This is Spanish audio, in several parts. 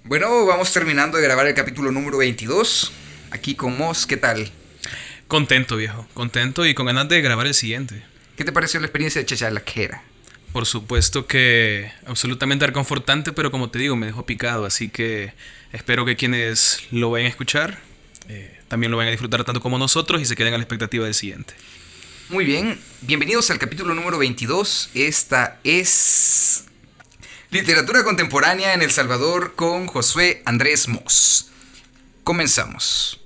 Bueno, vamos terminando de grabar el capítulo número 22. Aquí con Moss, ¿qué tal? Contento, viejo. Contento y con ganas de grabar el siguiente. ¿Qué te pareció la experiencia de Chachalaquera? Por supuesto que absolutamente reconfortante, pero como te digo, me dejó picado. Así que espero que quienes lo vayan a escuchar también lo vayan a disfrutar tanto como nosotros y se queden a la expectativa del siguiente. Muy bien, bienvenidos al capítulo número 22. Esta es Literatura Contemporánea en El Salvador con Josué Andrés Moss. Comenzamos.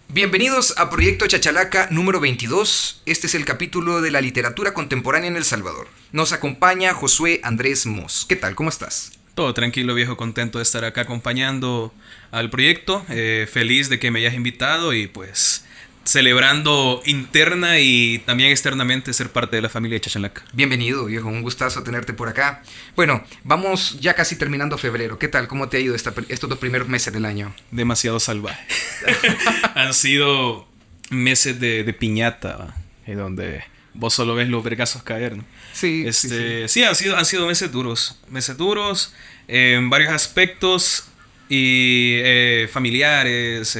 Bienvenidos a Proyecto Chachalaca número 22. Este es el capítulo de la literatura contemporánea en El Salvador. Nos acompaña Josué Andrés Moss. ¿Qué tal? ¿Cómo estás? Todo tranquilo, viejo, contento de estar acá acompañando al proyecto. Feliz de que me hayas invitado y pues celebrando interna y también externamente ser parte de la familia de Chachalaca. Bienvenido, viejo. Un gustazo tenerte por acá. Bueno, vamos ya casi terminando febrero. ¿Qué tal? ¿Cómo te ha ido estos 2 primeros meses del año? Demasiado salvaje. Han sido meses de piñata, ¿va? Y donde vos solo ves los vergazos caer, ¿no? Sí, Sí, han sido meses duros en varios aspectos y familiares,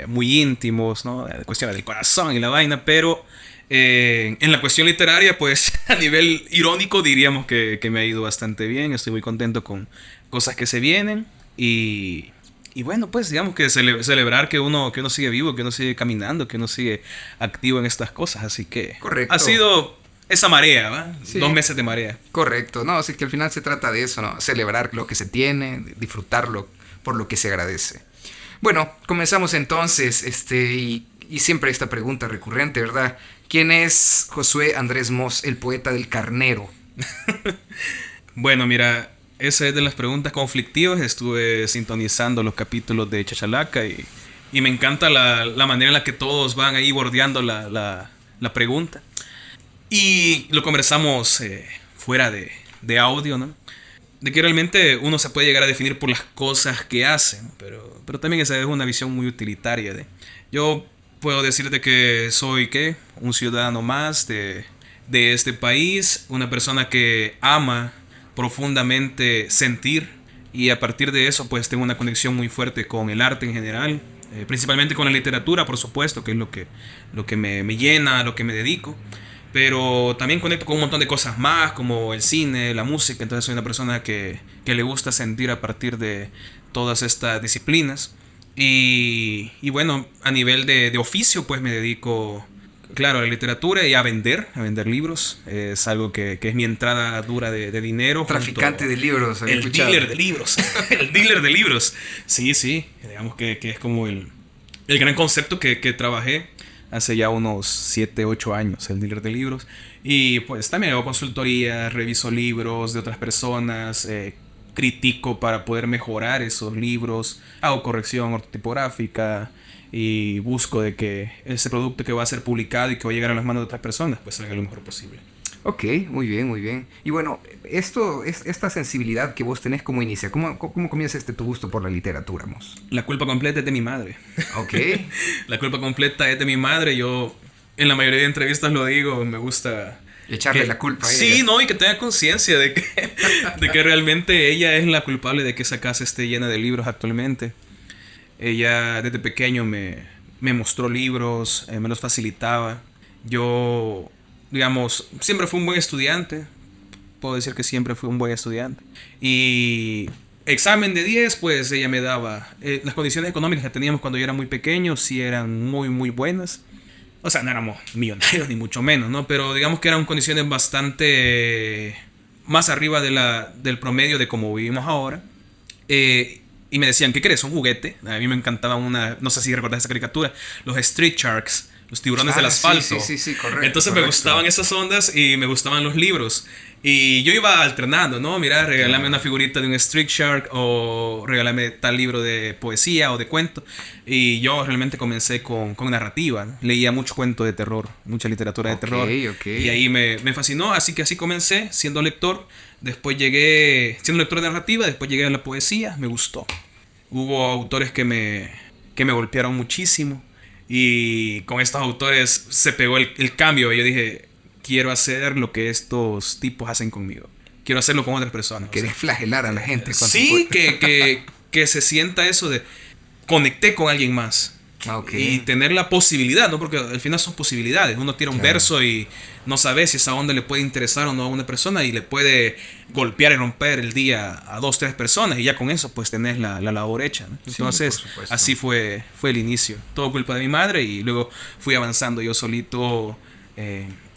muy íntimos, ¿no? Cuestiones del corazón y la vaina, pero en la cuestión literaria, pues a nivel irónico diríamos que me ha ido bastante bien. Estoy muy contento con cosas que se vienen y bueno, pues digamos que celebrar que uno sigue vivo, que uno sigue caminando, que uno sigue activo en estas cosas. Así que Correcto. ha sido esa marea, ¿va? Sí. 2 meses de marea. Correcto. No, así que al final se trata de eso, ¿no? Celebrar lo que se tiene, disfrutarlo por lo que se agradece. Bueno, comenzamos entonces, y siempre esta pregunta recurrente, ¿verdad? ¿Quién es Josué Andrés Moss, el poeta del carnero? Bueno, mira, esa es de las preguntas conflictivas. Estuve sintonizando los capítulos de Chachalaca y me encanta la manera en la que todos van ahí bordeando la pregunta. Y lo conversamos fuera de audio, ¿no? De que realmente uno se puede llegar a definir por las cosas que hace, ¿no? Pero también esa es una visión muy utilitaria. Yo puedo decirte que soy, ¿qué? Un ciudadano más de este país, una persona que ama profundamente sentir y a partir de eso pues tengo una conexión muy fuerte con el arte en general, principalmente con la literatura, por supuesto, que es lo que me llena, a lo que me dedico. Pero también conecto con un montón de cosas más, como el cine, la música. Entonces soy una persona que le gusta sentir a partir de todas estas disciplinas. Y bueno, a nivel de oficio, pues me dedico, claro, a la literatura y a vender libros. Es algo que es mi entrada dura de dinero. Traficante de libros, había El escuchado. dealer de libros. El dealer de libros. Sí, digamos que es como el gran concepto que trabajé hace ya unos 7, 8 años, el dealer de libros. Y pues también hago consultoría, reviso libros de otras personas, critico para poder mejorar esos libros, hago corrección ortotipográfica y busco de que ese producto que va a ser publicado y que va a llegar a las manos de otras personas pues salga lo mejor posible. Ok, muy bien, muy bien. Y bueno, esta sensibilidad que vos tenés como inicia, ¿cómo comienza tu gusto por la literatura, Moss? La culpa completa es de mi madre. Ok. La culpa completa es de mi madre. Yo en la mayoría de entrevistas lo digo, me gusta Echarle la culpa a ella. Sí, no, y que tenga conciencia de que realmente ella es la culpable de que esa casa esté llena de libros actualmente. Ella desde pequeño me mostró libros, me los facilitaba. Yo, digamos, siempre fui un buen estudiante. Puedo decir que siempre fui un buen estudiante. Y examen de 10, pues ella me daba. Las condiciones económicas que teníamos cuando yo era muy pequeño sí eran muy, muy buenas. O sea, no éramos millonarios ni mucho menos, ¿no? Pero digamos que eran condiciones bastante más arriba del promedio de como vivimos ahora. Y me decían, ¿qué querés? ¿Un juguete? A mí me encantaba no sé si recordás esa caricatura, los Street Sharks, los tiburones del asfalto. Sí, correcto. Entonces me gustaban esas ondas y me gustaban los libros. Y yo iba alternando, ¿no? Mira, regálame una figurita de un Street Shark o regálame tal libro de poesía o de cuento. Y yo realmente comencé con narrativa, ¿no? Leía mucho cuento de terror, mucha literatura de terror. Okay. Y ahí me fascinó, así que así comencé siendo lector. Después llegué siendo lector de narrativa, después llegué a la poesía, me gustó. Hubo autores que me golpearon muchísimo. Y con estos autores se pegó el cambio. Y yo dije, quiero hacer lo que estos tipos hacen conmigo. Quiero hacerlo con otras personas. Querés flagelar a la gente. Sí, que que se sienta eso de conecté con alguien más. Okay. Y tener la posibilidad, ¿no? Porque al final son posibilidades. Uno tira un verso y no sabe si esa onda le puede interesar o no a una persona y le puede golpear y romper el día a 2, 3 personas y ya con eso pues tenés la labor hecha, ¿no? Entonces sí, así fue el inicio. Todo culpa de mi madre y luego fui avanzando yo solito,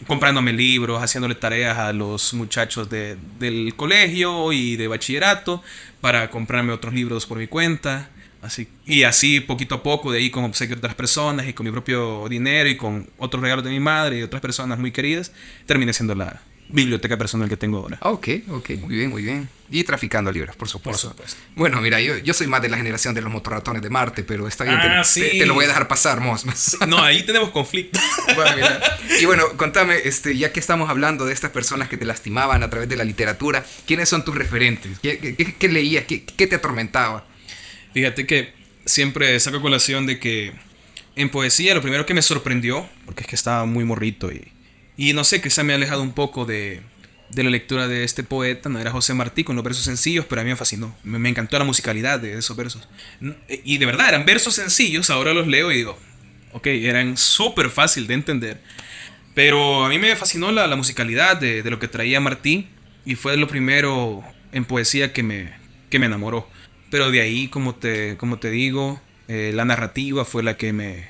comprándome libros, haciéndole tareas a los muchachos del colegio y de bachillerato para comprarme otros libros por mi cuenta. Y así poquito a poco, de ahí con obsequios de otras personas y con mi propio dinero y con otros regalos de mi madre y otras personas muy queridas, terminé siendo la biblioteca personal que tengo ahora. Ok, muy bien, muy bien. Y traficando libros, por supuesto. Bueno, mira, yo soy más de la generación de los motorratones de Marte, pero está bien, te lo voy a dejar pasar, Mos. No, ahí tenemos conflicto. Bueno, mira. Y bueno, contame, ya que estamos hablando de estas personas que te lastimaban a través de la literatura, ¿quiénes son tus referentes? ¿Qué leías? ¿Qué te atormentaba? Fíjate que siempre saco colación de que en poesía lo primero que me sorprendió, porque es que estaba muy morrito y no sé, quizá me ha alejado un poco de la lectura de este poeta, no era José Martí con los versos sencillos, pero a mí me fascinó, me encantó la musicalidad de esos versos. Y de verdad, eran versos sencillos, ahora los leo y digo, ok, eran súper fácil de entender. Pero a mí me fascinó la musicalidad de lo que traía Martí y fue lo primero en poesía que me enamoró. Pero de ahí, como te digo, la narrativa fue la que me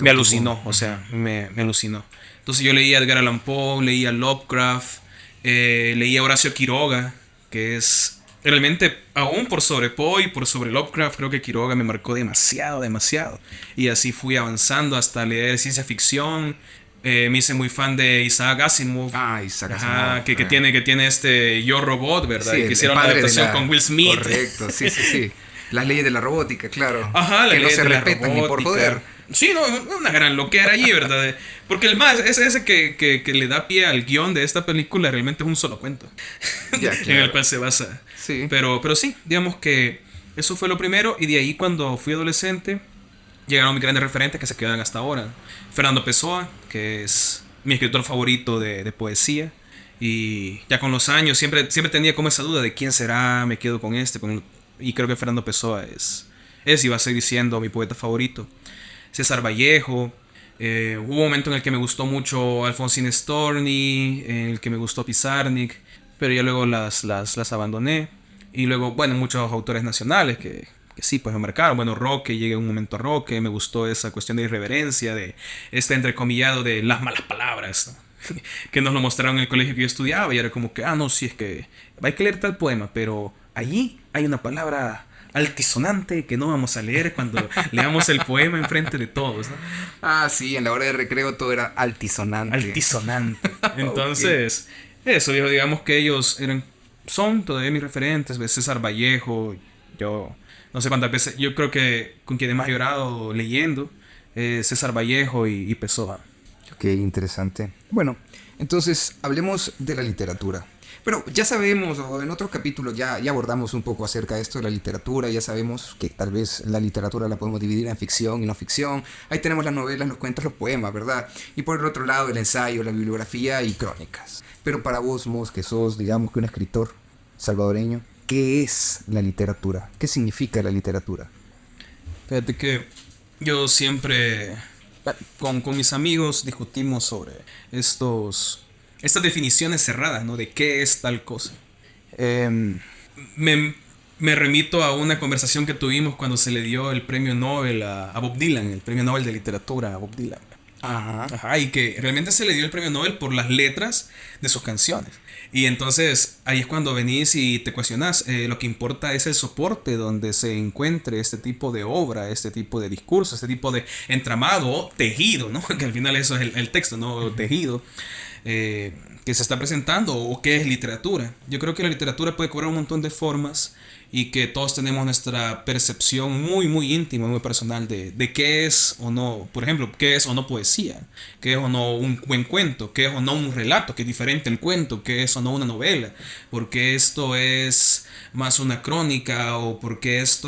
alucinó, o sea, me alucinó. Entonces yo leía a Edgar Allan Poe, leía a Lovecraft, leía a Horacio Quiroga, que es realmente, aún por sobre Poe y por sobre Lovecraft, creo que Quiroga me marcó demasiado. Y así fui avanzando hasta leer ciencia ficción. Me hice muy fan de Isaac Asimov. Isaac Asimov. Que tiene este Yo Robot, ¿verdad? Sí, que hicieron la adaptación con Will Smith. Correcto, sí. Las leyes de la robótica, claro. Ajá, que no se respetan ni por joder. Sí, no, una gran loquera allí, ¿verdad? Porque el más, ese que le da pie al guión de esta película realmente es un solo cuento. Ya, claro. En el cual se basa. Sí. Pero sí, digamos que eso fue lo primero. Y de ahí, cuando fui adolescente, llegaron mis grandes referentes que se quedan hasta ahora. Fernando Pessoa, que es mi escritor favorito de poesía. Y ya con los años siempre tenía como esa duda de quién será, me quedo con este. Y creo que Fernando Pessoa es y va a seguir siendo mi poeta favorito. César Vallejo. Hubo un momento en el que me gustó mucho Alfonsín Storni, en el que me gustó Pizarnik, pero ya luego las abandoné. Y luego, bueno, muchos autores nacionales que sí, pues me marcaron. Bueno, Roque, llegué un momento a Roque, me gustó esa cuestión de irreverencia, de entrecomillado de las malas palabras, ¿no? Que nos lo mostraron en el colegio que yo estudiaba y era como que, no, sí, es que hay que leer tal poema, pero allí hay una palabra altisonante que no vamos a leer cuando leamos el poema enfrente de todos, ¿no? Sí, en la hora de recreo todo era altisonante. Entonces, eso, digamos que ellos son todavía mis referentes. César Vallejo, yo no sé cuántas veces, yo creo que con quien más he llorado leyendo, César Vallejo y Pessoa. Ok, interesante. Bueno, entonces hablemos de la literatura. Pero ya sabemos, o en otro capítulo ya abordamos un poco acerca de esto de la literatura. Ya sabemos que tal vez la literatura la podemos dividir en ficción y no ficción. Ahí tenemos las novelas, los cuentos, los poemas, ¿verdad? Y por el otro lado el ensayo, la bibliografía y crónicas. Pero para vos, Mos, que sos, digamos que un escritor salvadoreño, ¿qué es la literatura? ¿Qué significa la literatura? Fíjate que yo siempre con mis amigos discutimos sobre estas definiciones cerradas, ¿no? De qué es tal cosa. Me remito a una conversación que tuvimos cuando se le dio el premio Nobel a Bob Dylan, el premio Nobel de literatura a Bob Dylan. Ajá, y que realmente se le dio el premio Nobel por las letras de sus canciones. Y entonces ahí es cuando venís y te cuestionás. Lo que importa es el soporte donde se encuentre este tipo de obra, este tipo de discurso, este tipo de entramado o tejido, ¿no? Que al final eso es el texto, ¿no? Tejido. Que se está presentando o qué es literatura. Yo creo que la literatura puede cobrar un montón de formas y que todos tenemos nuestra percepción muy muy íntima, muy personal de qué es o no, por ejemplo, qué es o no poesía, qué es o no un buen cuento, qué es o no un relato, que es diferente el cuento, qué es o no una novela, porque esto es más una crónica o porque este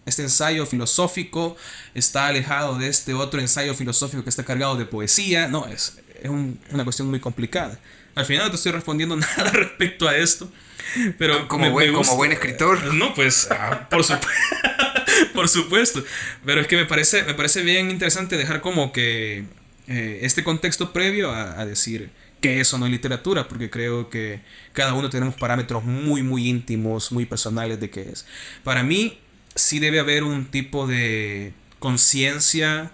ensayo filosófico está alejado de este otro ensayo filosófico que está cargado de poesía. No, es una cuestión muy complicada. Al final no te estoy respondiendo nada respecto a esto. Pero como buen escritor. No, pues, por supuesto. Pero es que me parece bien interesante dejar como que este contexto previo a decir que eso no es literatura, porque creo que cada uno tenemos parámetros muy, muy íntimos, muy personales de qué es. Para mí, sí debe haber un tipo de conciencia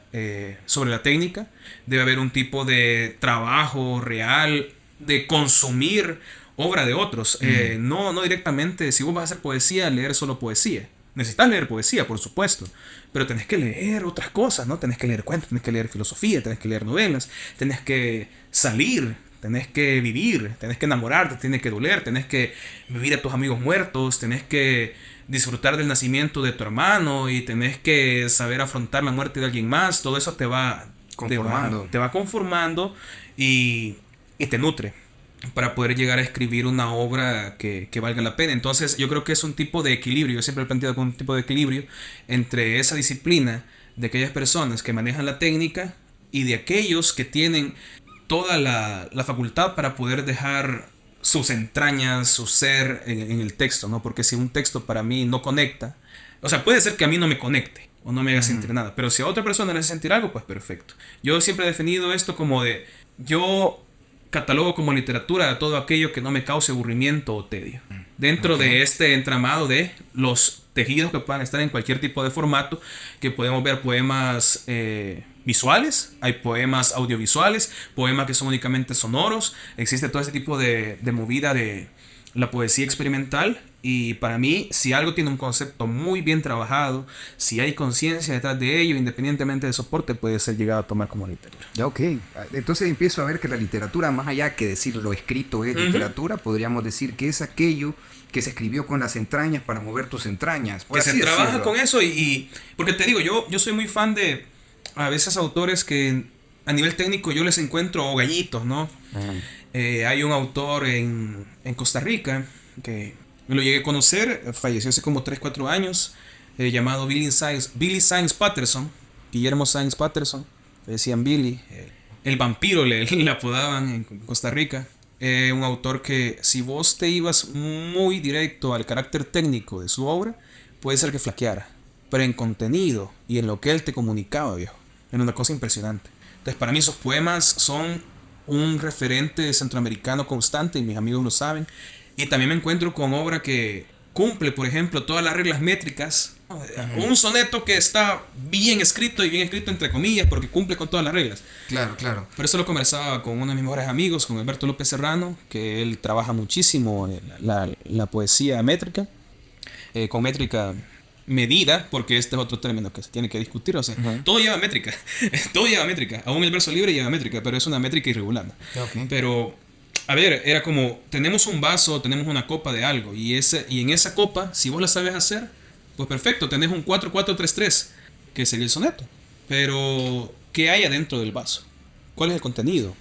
sobre la técnica, debe haber un tipo de trabajo real, de consumir obra de otros. No directamente, si vos vas a hacer poesía, leer solo poesía. Necesitas leer poesía, por supuesto, pero tenés que leer otras cosas, ¿no? Tenés que leer cuentos, tenés que leer filosofía, tenés que leer novelas, tenés que salir, tenés que vivir, tenés que enamorarte, tenés que doler, tenés que vivir a tus amigos muertos, tenés que disfrutar del nacimiento de tu hermano y tenés que saber afrontar la muerte de alguien más. Todo eso te va conformando y te nutre para poder llegar a escribir una obra que valga la pena. Entonces yo creo que es un tipo de equilibrio, yo siempre he planteado con un tipo de equilibrio entre esa disciplina de aquellas personas que manejan la técnica y de aquellos que tienen toda la facultad para poder dejar sus entrañas, su ser en el texto, ¿no? Porque si un texto para mí no conecta, o sea, puede ser que a mí no me conecte o no me haga sentir nada, pero si a otra persona le hace sentir algo, pues perfecto. Yo siempre he definido esto como de, yo catalogo como literatura a todo aquello que no me cause aburrimiento o tedio. Dentro de este entramado de los tejidos que puedan estar en cualquier tipo de formato, que podemos ver poemas visuales, hay poemas audiovisuales, poemas que son únicamente sonoros, existe todo ese tipo de movida de la poesía experimental. Y para mí, si algo tiene un concepto muy bien trabajado, si hay conciencia detrás de ello, independientemente de soporte, puede ser llegado a tomar como literatura. Ya, ok. Entonces empiezo a ver que la literatura, más allá que decir lo escrito es literatura, podríamos decir que es aquello que se escribió con las entrañas para mover tus entrañas. Que se trabaja con eso y porque te digo, yo soy muy fan de a veces autores que a nivel técnico yo les encuentro gallitos, ¿no? Hay un autor en Costa Rica que me lo llegué a conocer, falleció hace como 3-4 años, llamado Billy Sáenz Patterson, Guillermo Sáenz Patterson, le decían Billy, el vampiro le apodaban en Costa Rica. Un autor que si vos te ibas muy directo al carácter técnico de su obra, puede ser que flaqueara, pero en contenido y en lo que él te comunicaba, viejo, era una cosa impresionante. Entonces para mí esos poemas son un referente centroamericano constante y mis amigos lo saben. Y también me encuentro con obra que cumple, por ejemplo, todas las reglas métricas. Un soneto que está bien escrito y bien escrito entre comillas porque cumple con todas las reglas. Claro, claro. Por eso lo conversaba con uno de mis mejores amigos, con Alberto López Serrano, que él trabaja muchísimo la poesía métrica, con métrica medida, porque este es otro término que se tiene que discutir. O sea, todo lleva métrica, todo lleva métrica. Aún el verso libre lleva métrica, pero es una métrica irregular. Okay. Pero a ver, era como, tenemos un vaso, tenemos una copa de algo, y en esa copa, si vos la sabes hacer, pues perfecto, tenés un 4-4-3-3, que sería el soneto. Pero, ¿qué hay adentro del vaso? ¿Cuál es el contenido?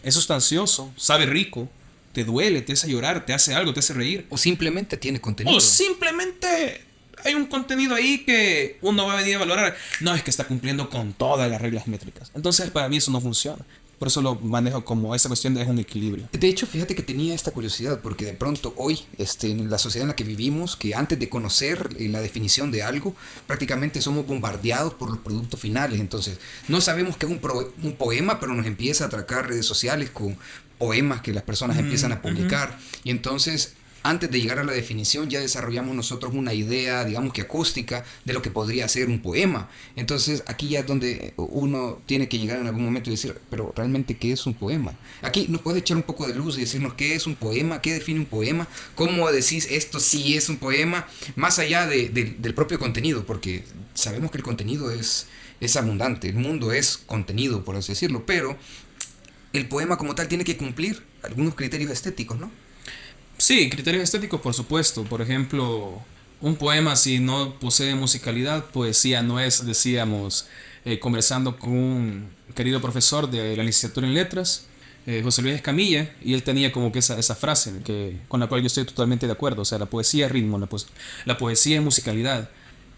¿Es sustancioso? ¿Sabe rico? ¿Te duele? ¿Te hace llorar? ¿Te hace algo? ¿Te hace reír? O simplemente tiene contenido. O simplemente hay un contenido ahí que uno va a venir a valorar. No, es que está cumpliendo con todas las reglas métricas. Entonces, para mí eso no funciona. Por eso lo manejo como esa cuestión de es un equilibrio. De hecho, fíjate que tenía esta curiosidad, porque de pronto hoy, en la sociedad en la que vivimos, que antes de conocer la definición de algo, prácticamente somos bombardeados por los productos finales. Entonces, no sabemos qué es un poema, pero nos empieza a atracar redes sociales con poemas que las personas empiezan a publicar. Y entonces, antes de llegar a la definición, ya desarrollamos nosotros una idea, digamos que acústica, de lo que podría ser un poema. Entonces, aquí ya es donde uno tiene que llegar en algún momento y decir, pero realmente, ¿qué es un poema? Aquí nos puedes echar un poco de luz y decirnos qué es un poema, qué define un poema, cómo decís esto sí es un poema, más allá del propio contenido, porque sabemos que el contenido es abundante, el mundo es contenido, por así decirlo, pero el poema como tal tiene que cumplir algunos criterios estéticos, ¿no? Sí, criterios estéticos, por supuesto. Por ejemplo, un poema si no posee musicalidad, poesía no es, decíamos, conversando con un querido profesor de la licenciatura en letras, José Luis Escamilla, y él tenía como que esa frase con la cual yo estoy totalmente de acuerdo. O sea, la poesía es ritmo, la poesía es musicalidad.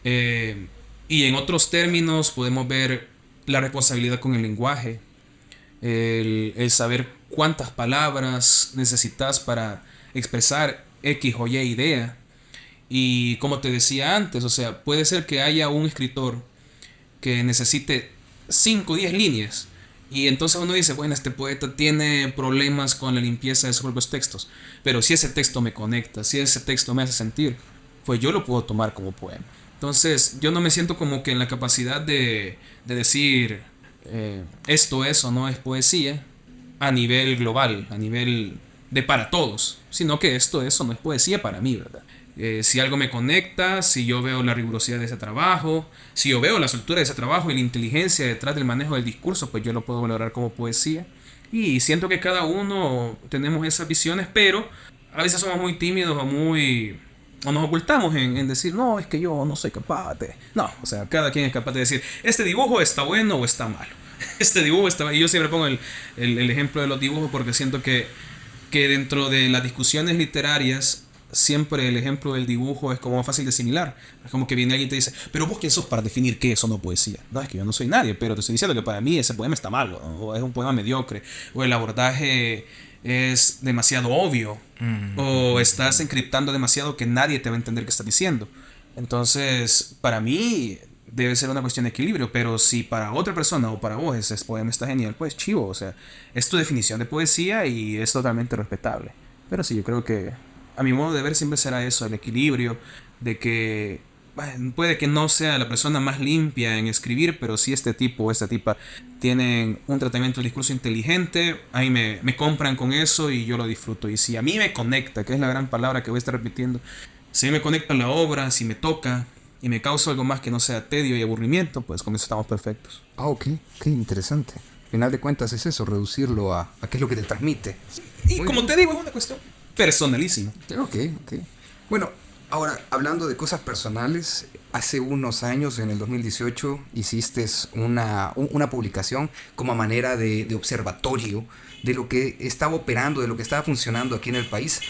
Y en otros términos podemos ver la responsabilidad con el lenguaje, el saber cuántas palabras necesitas para expresar X o Y idea. Y como te decía antes, o sea, puede ser que haya un escritor que necesite 5 o 10 líneas. Y entonces uno dice, bueno, este poeta tiene problemas con la limpieza de sus propios textos. Pero si ese texto me conecta, si ese texto me hace sentir, pues yo lo puedo tomar como poema. Entonces yo no me siento como que en la capacidad de decir esto es o no es poesía a nivel global, a nivel de para todos, sino que esto es o no es poesía para mí, ¿verdad? Si algo me conecta, si yo veo la rigurosidad de ese trabajo, si yo veo la soltura de ese trabajo y la inteligencia detrás del manejo del discurso, pues yo lo puedo valorar como poesía. Y siento que cada uno tenemos esas visiones, pero a veces somos muy tímidos o nos ocultamos en decir, no, es que yo no soy capaz de... No, o sea, cada quien es capaz de decir, este dibujo está bueno o está malo. Este dibujo está... Y yo siempre pongo el ejemplo de los dibujos porque siento que dentro de las discusiones literarias siempre el ejemplo del dibujo es como fácil de asimilar. Es como que viene alguien y te dice, pero vos quién sos para definir qué es o no poesía. No, es que yo no soy nadie, pero te estoy diciendo que para mí ese poema está malo, o es un poema mediocre, o el abordaje es demasiado obvio, o estás encriptando demasiado que nadie te va a entender qué estás diciendo. Entonces, para mí debe ser una cuestión de equilibrio, pero si para otra persona o para vos ese poema está genial, pues chivo, o sea, es tu definición de poesía y es totalmente respetable. Pero sí, yo creo que a mi modo de ver siempre será eso, el equilibrio de que bueno, puede que no sea la persona más limpia en escribir, pero si este tipo o esta tipa tienen un tratamiento del discurso inteligente, a mí me compran con eso y yo lo disfruto. Y si a mí me conecta, que es la gran palabra que voy a estar repitiendo, si a mí me conecta la obra, si me toca y me causa algo más que no sea tedio y aburrimiento, pues con eso estamos perfectos. Ah, ok, qué interesante. Al final de cuentas es eso, reducirlo a qué es lo que te transmite. Y muy como bien. Te digo, es una cuestión personalísima. Ok. Bueno, ahora, hablando de cosas personales, hace unos años, en el 2018, hiciste una publicación como manera de observatorio de lo que estaba operando, de lo que estaba funcionando aquí en el país.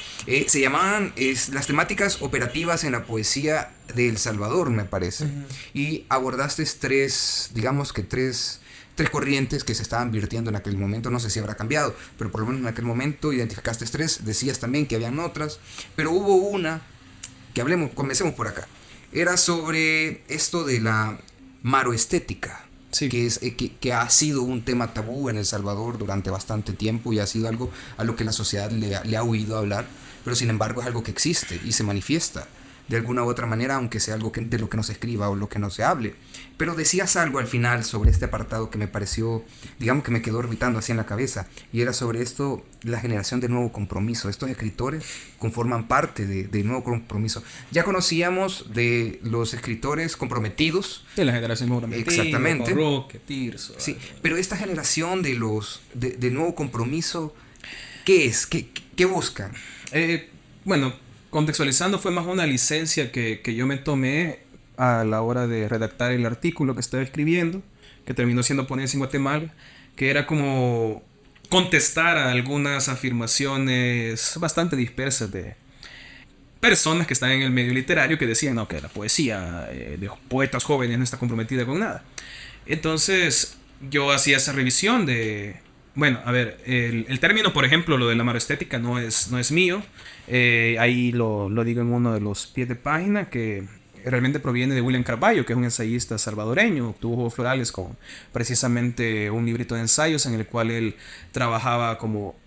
Se llamaban las temáticas operativas en la poesía de El Salvador, me parece. Uh-huh. Y abordaste tres corrientes que se estaban virtiendo en aquel momento. No sé si habrá cambiado, pero por lo menos en aquel momento identificaste tres. Decías también que habían otras, pero hubo una que comencemos por acá. Era sobre esto de la maroestética, sí. que ha sido un tema tabú en El Salvador durante bastante tiempo y ha sido algo a lo que la sociedad le ha oído hablar, pero sin embargo es algo que existe y se manifiesta de alguna u otra manera, aunque sea algo de lo que no se escriba o lo que no se hable. Pero decías algo al final sobre este apartado que me pareció, digamos que me quedó orbitando así en la cabeza, y era sobre esto, la generación de Nuevo Compromiso. Estos escritores conforman parte de Nuevo Compromiso. Ya conocíamos de los escritores comprometidos. De la generación comprometida. Exactamente. Roque, Tirso. Sí, pero esta generación de Nuevo Compromiso, ¿qué es? ¿Qué buscan? Bueno, contextualizando, fue más una licencia que yo me tomé a la hora de redactar el artículo que estaba escribiendo, que terminó siendo Ponencia en Guatemala, que era como contestar a algunas afirmaciones bastante dispersas de personas que están en el medio literario que decían no, que la poesía de poetas jóvenes no está comprometida con nada. Entonces yo hacía esa revisión de... Bueno, a ver, el término, por ejemplo, lo de la maroestética no es mío. Ahí lo digo en uno de los pies de página, que realmente proviene de William Carballo, que es un ensayista salvadoreño. Obtuvo Juegos Florales con precisamente un librito de ensayos en el cual él trabajaba como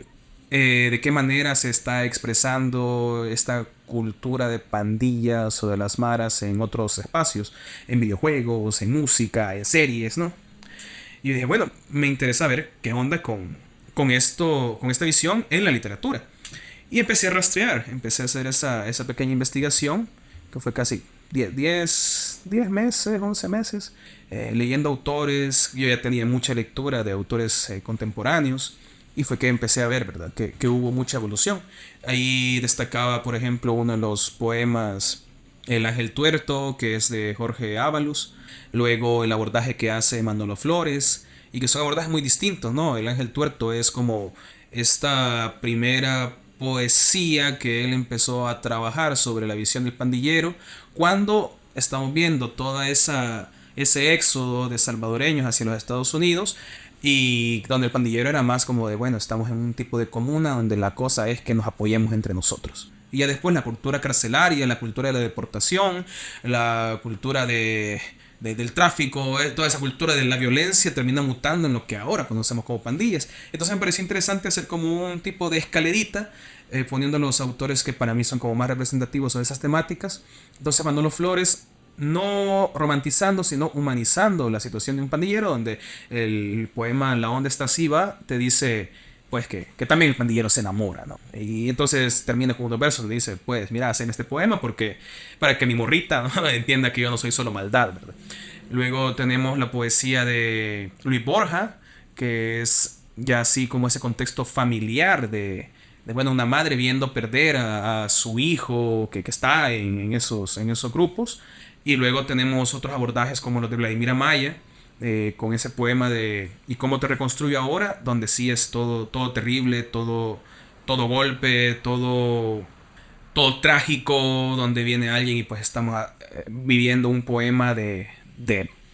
de qué manera se está expresando esta cultura de pandillas o de las maras en otros espacios, en videojuegos, en música, en series, ¿no? Y yo dije, bueno, me interesa ver qué onda con esta visión en la literatura. Y empecé a rastrear, empecé a hacer esa pequeña investigación, que fue casi 10 meses, 11 meses, leyendo autores. Yo ya tenía mucha lectura de autores contemporáneos, y fue que empecé a ver, ¿verdad?, que hubo mucha evolución. Ahí destacaba, por ejemplo, uno de los poemas, El Ángel Tuerto, que es de Jorge Ábalos. Luego el abordaje que hace Manolo Flores, y que son abordajes muy distintos, ¿no? El Ángel Tuerto es como esta primera poesía que él empezó a trabajar sobre la visión del pandillero, cuando estamos viendo toda ese éxodo de salvadoreños hacia los Estados Unidos, y donde el pandillero era más como de, bueno, estamos en un tipo de comuna donde la cosa es que nos apoyemos entre nosotros. Y ya después la cultura carcelaria, la cultura de la deportación, la cultura del tráfico, toda esa cultura de la violencia termina mutando en lo que ahora conocemos como pandillas. Entonces me pareció interesante hacer como un tipo de escalerita, poniendo los autores que para mí son como más representativos de esas temáticas. Entonces Manolo Flores, no romantizando, sino humanizando la situación de un pandillero, donde el poema La onda está así va, te dice pues que también el pandillero se enamora, ¿no? Y entonces termina con unos versos, le dice, pues mira, hacen este poema porque para que mi morrita, ¿no?, entienda que yo no soy solo maldad, ¿verdad? Luego tenemos la poesía de Luis Borja, que es ya así como ese contexto familiar de bueno, una madre viendo perder a su hijo que está en esos grupos. Y luego tenemos otros abordajes como los de Vladimir Amaya, con ese poema de ¿Y cómo te reconstruyo ahora?, donde sí es todo terrible, todo golpe, todo trágico, donde viene alguien y pues estamos viviendo un poema de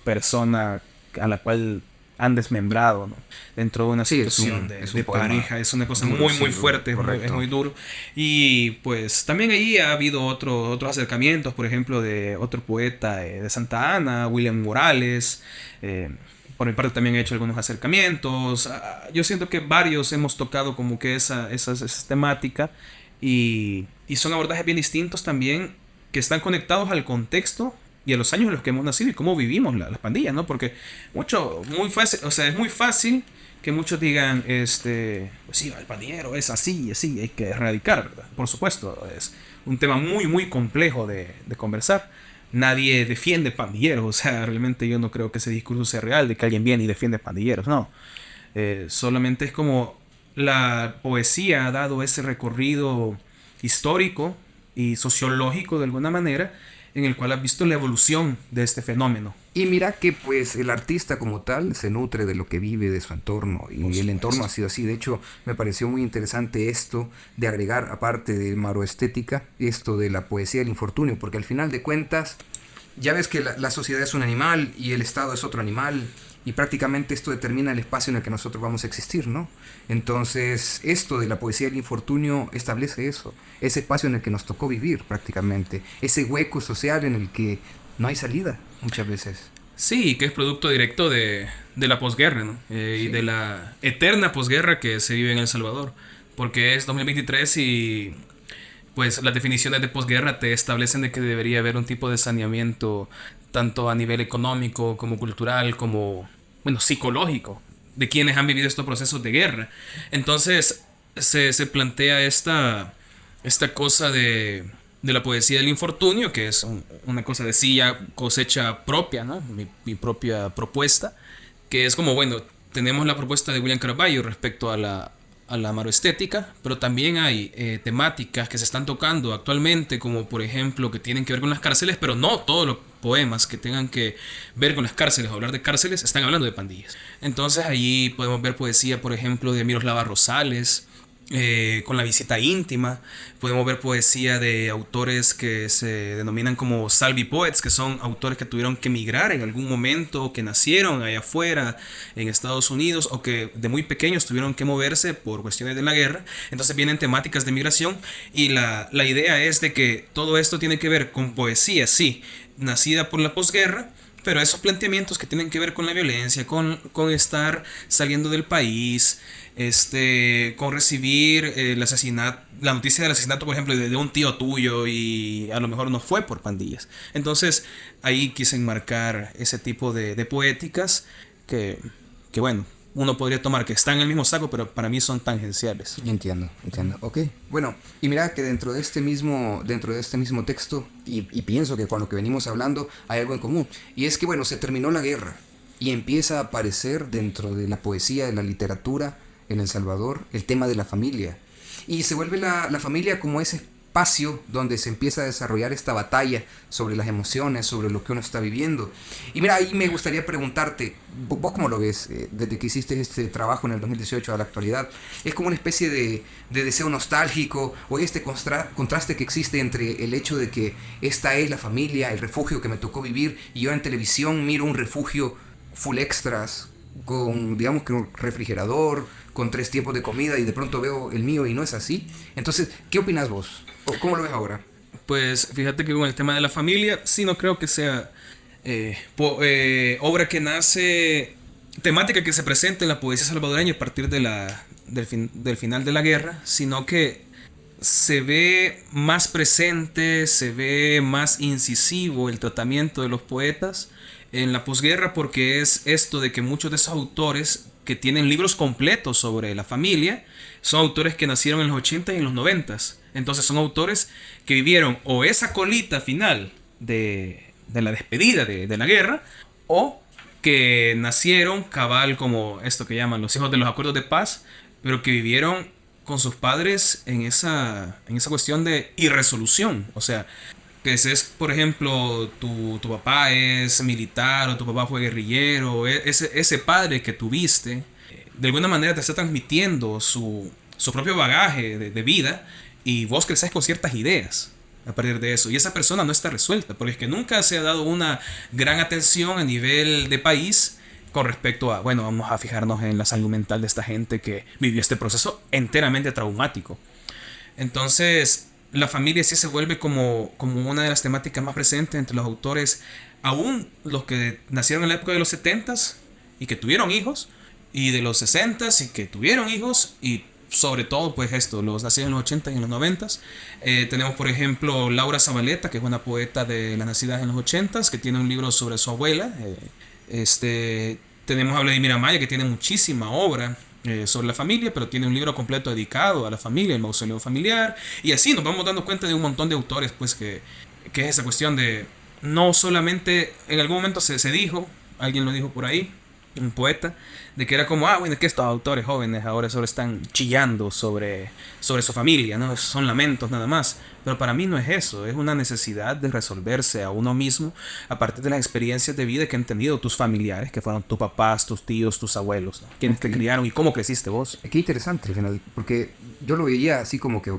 persona a la cual han desmembrado, ¿no?, dentro de una situación de pareja. Es una cosa muy fuerte, es muy duro. Y pues también ahí ha habido otros acercamientos, por ejemplo, de otro poeta de Santa Ana, William Morales. Por mi parte también he hecho algunos acercamientos. Yo siento que varios hemos tocado como que esa temática, y son abordajes bien distintos también, que están conectados al contexto y a los años en los que hemos nacido y cómo vivimos las pandillas, ¿no? Porque muy fácil, o sea, es muy fácil que muchos digan, pues sí, el pandillero es así, hay que erradicar, ¿verdad? Por supuesto, es un tema muy complejo de conversar. Nadie defiende pandilleros, o sea, realmente yo no creo que ese discurso sea real de que alguien viene y defiende pandilleros, no. Solamente es como la poesía ha dado ese recorrido histórico y sociológico de alguna manera, en el cual has visto la evolución de este fenómeno. Y mira que pues el artista como tal se nutre de lo que vive, de su entorno, y el entorno ha sido así. De hecho, me pareció muy interesante esto de agregar, aparte de maroestética, esto de la poesía del infortunio, porque al final de cuentas, ya ves que la sociedad es un animal y el Estado es otro animal, y prácticamente esto determina el espacio en el que nosotros vamos a existir, ¿no? Entonces, esto de la poesía del infortunio establece eso, ese espacio en el que nos tocó vivir prácticamente, ese hueco social en el que no hay salida muchas veces. Sí, que es producto directo de la posguerra, ¿no? Sí. Y de la eterna posguerra que se vive en El Salvador, porque es 2023 y pues las definiciones de posguerra te establecen de que debería haber un tipo de saneamiento tanto a nivel económico como cultural como, bueno, psicológico, de quienes han vivido estos procesos de guerra. Entonces se plantea esta cosa de la poesía del infortunio, que es una cosa de sí ya cosecha propia, ¿no? Mi propia propuesta, que es como, bueno, tenemos la propuesta de William Carvalho respecto a la maroestética, pero también hay temáticas que se están tocando actualmente, como por ejemplo que tienen que ver con las cárceles, pero no todos los poemas que tengan que ver con las cárceles o hablar de cárceles están hablando de pandillas. Entonces allí podemos ver poesía, por ejemplo, de Miroslava Rosales, con La visita íntima. Podemos ver poesía de autores que se denominan como Salvi Poets, que son autores que tuvieron que emigrar en algún momento, que nacieron allá afuera en Estados Unidos, o que de muy pequeños tuvieron que moverse por cuestiones de la guerra. Entonces vienen temáticas de migración, y la idea es de que todo esto tiene que ver con poesía, sí, nacida por la posguerra, pero esos planteamientos que tienen que ver con la violencia, con estar saliendo del país, con recibir el asesinato, la noticia del asesinato, por ejemplo, de un tío tuyo, y a lo mejor no fue por pandillas. Entonces ahí quise enmarcar ese tipo de poéticas que bueno, uno podría tomar que están en el mismo saco, pero para mí son tangenciales. Entiendo, ok. Bueno, y mira que dentro de este mismo texto, y pienso que con lo que venimos hablando hay algo en común, y es que bueno, se terminó la guerra y empieza a aparecer dentro de la poesía, de la literatura en El Salvador, el tema de la familia, y se vuelve la familia como ese espacio donde se empieza a desarrollar esta batalla sobre las emociones, sobre lo que uno está viviendo. Y mira, ahí me gustaría preguntarte, ¿vos cómo lo ves desde que hiciste este trabajo en el 2018 a la actualidad? ¿Es como una especie de deseo nostálgico, o este contraste que existe entre el hecho de que esta es la familia, el refugio que me tocó vivir, y yo en televisión miro un refugio full extras, digamos que un refrigerador, con 3 tiempos de comida y de pronto veo el mío y no es así. Entonces, ¿qué opinas vos? ¿O cómo lo ves ahora? Pues fíjate que con el tema de la familia, sí, no creo que sea obra que nace, temática que se presenta en la poesía salvadoreña a partir del final de la guerra, sino que se ve más presente, se ve más incisivo el tratamiento de los poetas en la posguerra, porque es esto de que muchos de esos autores que tienen libros completos sobre la familia son autores que nacieron en los 80 y en los 90. Entonces son autores que vivieron o esa colita final de la despedida de la guerra, o que nacieron cabal como esto que llaman los hijos de los acuerdos de paz, pero que vivieron con sus padres en esa cuestión de irresolución. O sea, que si es, por ejemplo, tu papá es militar o tu papá fue guerrillero, ese padre que tuviste, de alguna manera te está transmitiendo su propio bagaje de vida, y vos creces con ciertas ideas a partir de eso. Y esa persona no está resuelta, porque es que nunca se ha dado una gran atención a nivel de país con respecto a, bueno, vamos a fijarnos en la salud mental de esta gente que vivió este proceso enteramente traumático. Entonces, la familia sí se vuelve como una de las temáticas más presentes entre los autores, aún los que nacieron en la época de los 70s y que tuvieron hijos, y de los 60s y que tuvieron hijos, y sobre todo pues esto, los nacidos en los 80 y en los 90s. Tenemos por ejemplo Laura Zabaleta, que es una poeta de las nacidas en los 80s, que tiene un libro sobre su abuela. Tenemos a Vladimir Amaya, que tiene muchísima obra sobre la familia, pero tiene un libro completo dedicado a la familia, el mausoleo familiar, y así nos vamos dando cuenta de un montón de autores, pues que es esa cuestión de no solamente, en algún momento se dijo, alguien lo dijo por ahí, un poeta, de que era como, bueno, es que estos autores jóvenes ahora solo están chillando sobre su familia, ¿no? Son lamentos nada más. Pero para mí no es eso, es una necesidad de resolverse a uno mismo a partir de las experiencias de vida que han tenido tus familiares, que fueron tus papás, tus tíos, tus abuelos, ¿no? Quienes te criaron y cómo creciste vos. Qué interesante al final, porque yo lo veía así como que,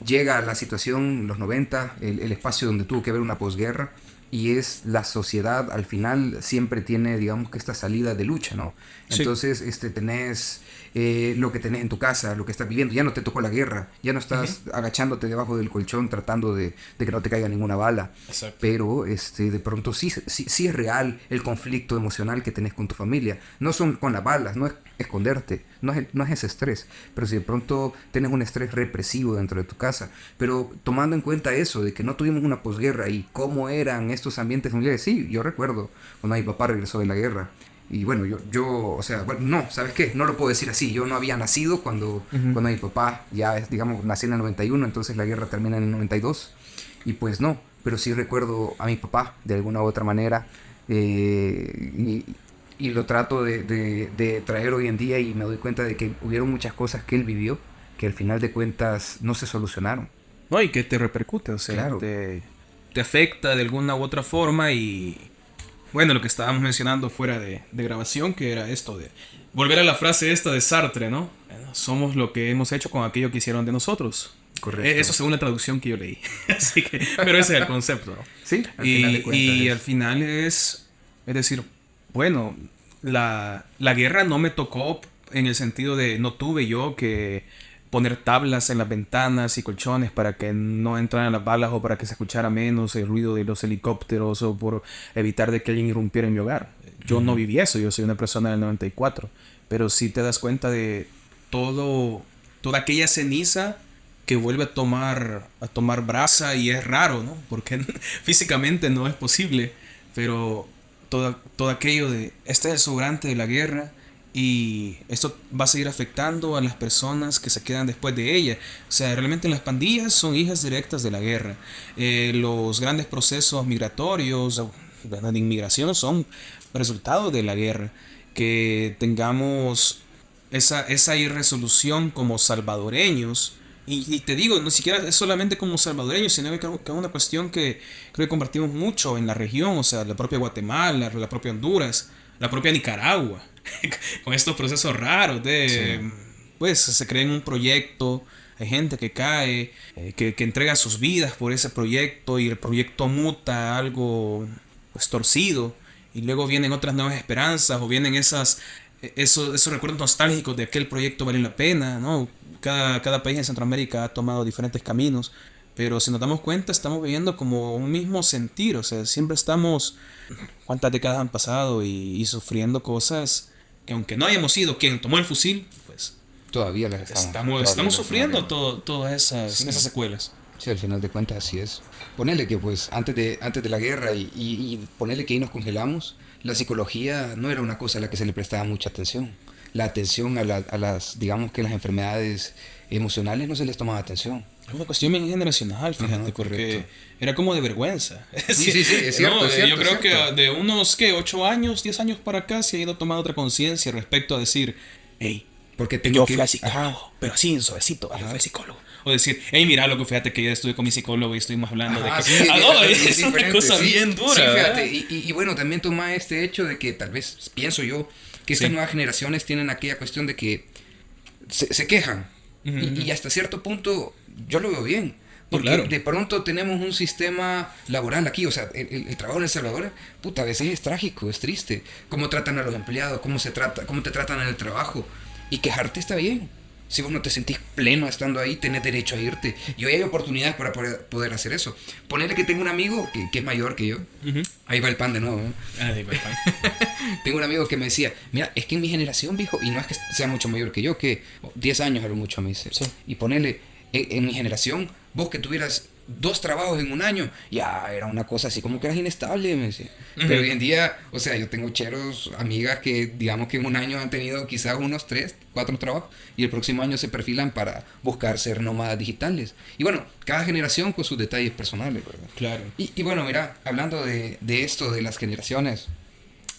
llega la situación, los 90, el espacio donde tuvo que haber una posguerra, y es la sociedad al final siempre tiene, digamos que esta salida de lucha, ¿no? Entonces, tenés lo que tenés en tu casa, lo que estás viviendo, ya no te tocó la guerra, ya no estás agachándote debajo del colchón tratando de que no te caiga ninguna bala. Exacto. Pero de pronto sí es real el conflicto emocional que tenés con tu familia. No son con las balas, no es esconderte, no es ese estrés, pero si de pronto tienes un estrés represivo dentro de tu casa, pero tomando en cuenta eso, de que no tuvimos una posguerra y cómo eran estos ambientes familiares, sí, yo recuerdo cuando mi papá regresó de la guerra, y bueno, no, ¿sabes qué? No lo puedo decir así, yo no había nacido cuando mi papá ya, digamos, nació en el 91, entonces la guerra termina en el 92, y pues no, pero sí recuerdo a mi papá de alguna u otra manera, y lo trato de traer hoy en día, y me doy cuenta de que hubieron muchas cosas que él vivió que al final de cuentas no se solucionaron. No, y que te repercute, o sea, Claro. te afecta de alguna u otra forma. Y bueno, lo que estábamos mencionando fuera de grabación, que era esto de volver a la frase esta de Sartre, ¿no? Somos lo que hemos hecho con aquello que hicieron de nosotros. Correcto. Eso según la traducción que yo leí. Así que, pero ese es el concepto, ¿no? Sí, al final de cuentas Y es. al final es decir, bueno, la guerra no me tocó en el sentido de no tuve yo que poner tablas en las ventanas y colchones para que no entraran las balas, o para que se escuchara menos el ruido de los helicópteros, o por evitar de que alguien irrumpiera en mi hogar. Yo no viví eso, yo soy una persona del 94, pero sí te das cuenta de toda aquella ceniza que vuelve a tomar brasa, y es raro, ¿no? Porque físicamente no es posible, pero todo aquello de este es el sobrante de la guerra, y esto va a seguir afectando a las personas que se quedan después de ella. O sea, realmente las pandillas son hijas directas de la guerra. Los grandes procesos migratorios de inmigración son resultado de la guerra. Que tengamos esa irresolución como salvadoreños. Y te digo, no siquiera es solamente como salvadoreños, sino que es una cuestión que creo que compartimos mucho en la región. O sea, la propia Guatemala, la propia Honduras, la propia Nicaragua, con estos procesos raros de, sí, pues se crea en un proyecto, hay gente que cae, que entrega sus vidas por ese proyecto, y el proyecto muta a algo pues torcido, y luego vienen otras nuevas esperanzas, o vienen esos recuerdos nostálgicos de aquel proyecto valió la pena, ¿no? Cada país en Centroamérica ha tomado diferentes caminos, pero si nos damos cuenta estamos viviendo como un mismo sentir, o sea, siempre estamos, cuántas décadas han pasado y sufriendo cosas que aunque no hayamos sido quien tomó el fusil, pues Todavía las estamos sufriendo todas esas secuelas. Sí, al final de cuentas así es. Ponele que pues antes de la guerra y ponele que ahí nos congelamos, la psicología no era una cosa a la que se le prestaba mucha atención. La atención a las, digamos que las enfermedades emocionales no se les tomaba atención. Es una cuestión bien generacional, fíjate, porque era como de vergüenza. Sí, es cierto, no, es cierto. Yo creo es cierto. que de unos, 8 años, 10 años para acá se ha ido tomando otra conciencia respecto a decir, hey, Porque yo fui al psicólogo, pero así, suavecito, fui al psicólogo. O decir, hey, mira, loco, fíjate que ya estuve con mi psicólogo y estuvimos hablando de que... Sí, es una cosa bien dura. Sí, fíjate, y bueno, también toma este hecho de que tal vez, pienso yo, que estas nuevas generaciones tienen aquella cuestión de que se quejan. Y hasta cierto punto yo lo veo bien. Porque claro. de pronto tenemos un sistema laboral aquí, o sea, el trabajo en El Salvador, puta, a veces es trágico, es triste. Cómo tratan a los empleados, cómo te tratan en el trabajo. Y quejarte está bien. Si vos no te sentís pleno estando ahí, tenés derecho a irte. Y hoy hay oportunidades para poder hacer eso. Ponerle que tengo un amigo que es mayor que yo. Ahí va el pan de nuevo, ¿no? Ahí va el pan. Tengo un amigo que me decía, mira, es que en mi generación, viejo, y no es que sea mucho mayor que yo, que 10 años a lo mucho me dice. Sí. Y ponerle, en mi generación, vos que tuvieras 2 trabajos en un año, ya era una cosa así como que eras inestable, me decía. Pero hoy en día, o sea, yo tengo cheros, amigas que digamos que en un año han tenido quizás unos 3, 4 trabajos y el próximo año se perfilan para buscar ser nómadas digitales. Y bueno, cada generación con sus detalles personales, ¿verdad? Claro. Y bueno, mira, hablando de esto, de las generaciones,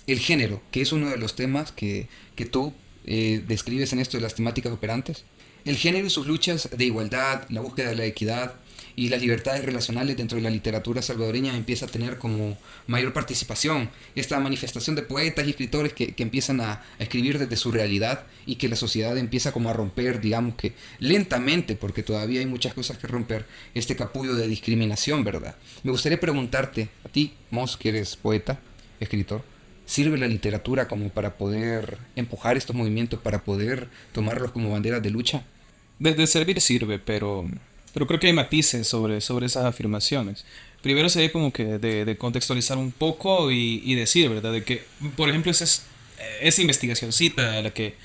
el género, que es uno de los temas que tú describes en esto de las temáticas operantes, el género y sus luchas de igualdad, la búsqueda de la equidad y las libertades relacionales dentro de la literatura salvadoreña empieza a tener como mayor participación. Esta manifestación de poetas y escritores que empiezan a escribir desde su realidad y que la sociedad empieza como a romper, digamos que lentamente, porque todavía hay muchas cosas que romper, este capullo de discriminación, ¿verdad? Me gustaría preguntarte, a ti, Mos, que eres poeta, escritor, ¿sirve la literatura como para poder empujar estos movimientos, para poder tomarlos como banderas de lucha? Desde servir sirve, pero creo que hay matices sobre esas afirmaciones. Primero sería como que de contextualizar un poco y decir, ¿verdad? De que, por ejemplo, esa investigacioncita a la que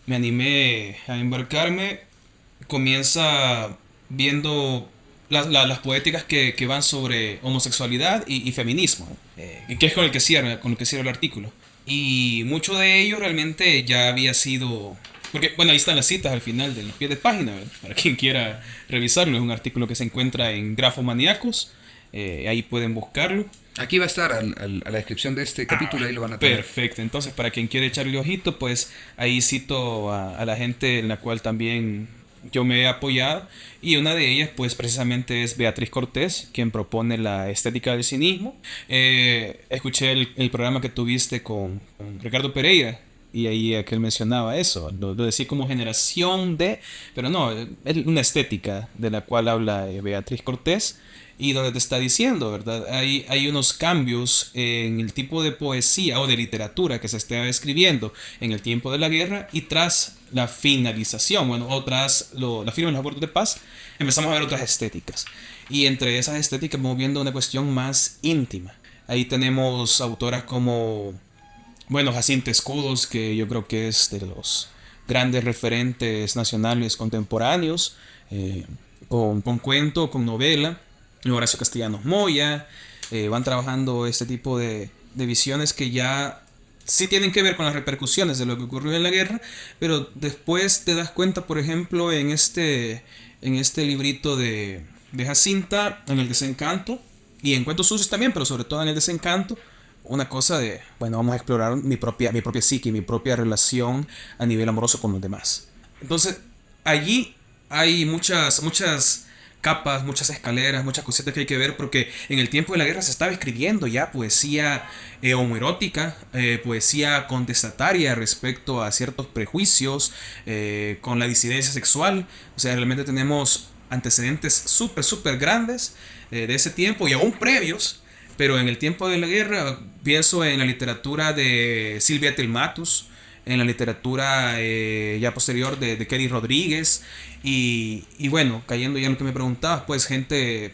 me animé a embarcarme comienza viendo las poéticas que van sobre homosexualidad y feminismo, que es con el que cierra el artículo. Y mucho de ello realmente ya había sido... Porque, bueno, ahí están las citas al final de los pies de página, ¿verdad? Para quien quiera revisarlo. Es un artículo que se encuentra en Grafomaníacos. Ahí pueden buscarlo. Aquí va a estar a la descripción de este capítulo, ahí lo van a tener. Perfecto. Entonces, para quien quiera echarle ojito, pues ahí cito a la gente en la cual también yo me he apoyado. Y una de ellas, pues precisamente es Beatriz Cortés, quien propone la estética del cinismo. Escuché el programa que tuviste con Ricardo Pereira. Y ahí aquel mencionaba eso, lo decía como generación de... Pero no, es una estética de la cual habla Beatriz Cortés. Y donde te está diciendo, ¿verdad? Hay unos cambios en el tipo de poesía o de literatura que se está escribiendo en el tiempo de la guerra y tras la finalización, bueno, o tras la firma de los acuerdos de paz, empezamos a ver otras estéticas. Y entre esas estéticas vamos viendo una cuestión más íntima. Ahí tenemos autoras como, bueno, Jacinta Escudos, que yo creo que es de los grandes referentes nacionales contemporáneos, con cuento, con novela. Horacio Castellanos Moya, van trabajando este tipo de visiones que ya sí tienen que ver con las repercusiones de lo que ocurrió en la guerra, pero después te das cuenta, por ejemplo, en este librito de Jacinta, en el Desencanto, y en Cuentos Sucios también, pero sobre todo en el Desencanto, una cosa de, bueno, vamos a explorar mi propia psique, mi propia relación a nivel amoroso con los demás. Entonces, allí hay muchas capas, muchas escaleras, muchas cositas que hay que ver, porque en el tiempo de la guerra se estaba escribiendo ya poesía homoerótica, poesía contestataria respecto a ciertos prejuicios, con la disidencia sexual. O sea, realmente tenemos antecedentes súper grandes de ese tiempo y aún previos Pero en el tiempo de la guerra pienso en la literatura de Silvia Telmatus, en la literatura ya posterior de Kelly Rodríguez y bueno, cayendo ya en lo que me preguntabas, pues gente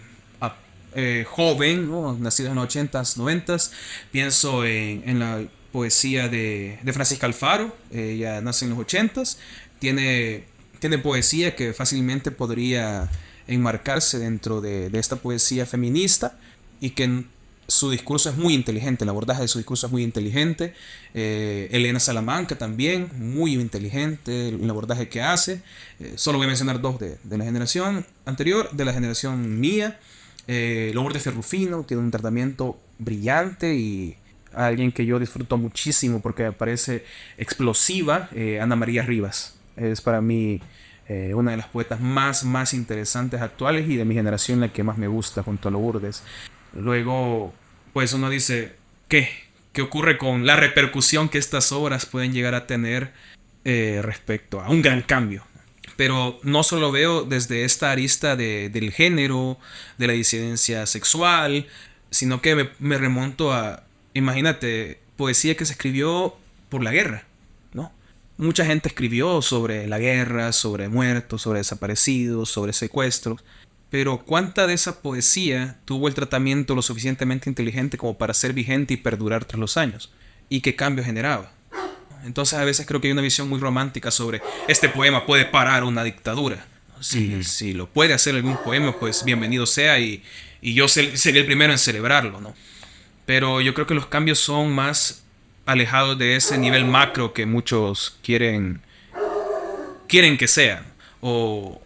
joven, ¿no? Nacida en los 80s, 90s. Pienso en la poesía de Francisca Alfaro. Ella nace en los 80s. Tiene poesía que fácilmente podría enmarcarse dentro de esta poesía feminista y que su discurso es muy inteligente, el abordaje de su discurso es muy inteligente. Elena Salamanca también, muy inteligente el abordaje que hace. Solo voy a mencionar dos de la generación anterior, de la generación mía. Lourdes Ferrufino tiene un tratamiento brillante y alguien que yo disfruto muchísimo porque me parece explosiva, Ana María Rivas. Es para mí una de las poetas más interesantes actuales y de mi generación la que más me gusta junto a Lourdes. Luego, pues uno dice, ¿qué ocurre con la repercusión que estas obras pueden llegar a tener respecto a un gran cambio? Pero no solo veo desde esta arista del género, de la disidencia sexual, sino que me remonto a, imagínate, poesía que se escribió por la guerra, ¿no? Mucha gente escribió sobre la guerra, sobre muertos, sobre desaparecidos, sobre secuestros. Pero ¿cuánta de esa poesía tuvo el tratamiento lo suficientemente inteligente como para ser vigente y perdurar tras los años? ¿Y qué cambio generaba? Entonces a veces creo que hay una visión muy romántica sobre este poema puede parar una dictadura. Si lo puede hacer algún poema, pues bienvenido sea y yo sería el primero en celebrarlo, ¿no? Pero yo creo que los cambios son más alejados de ese nivel macro que muchos quieren que sean. O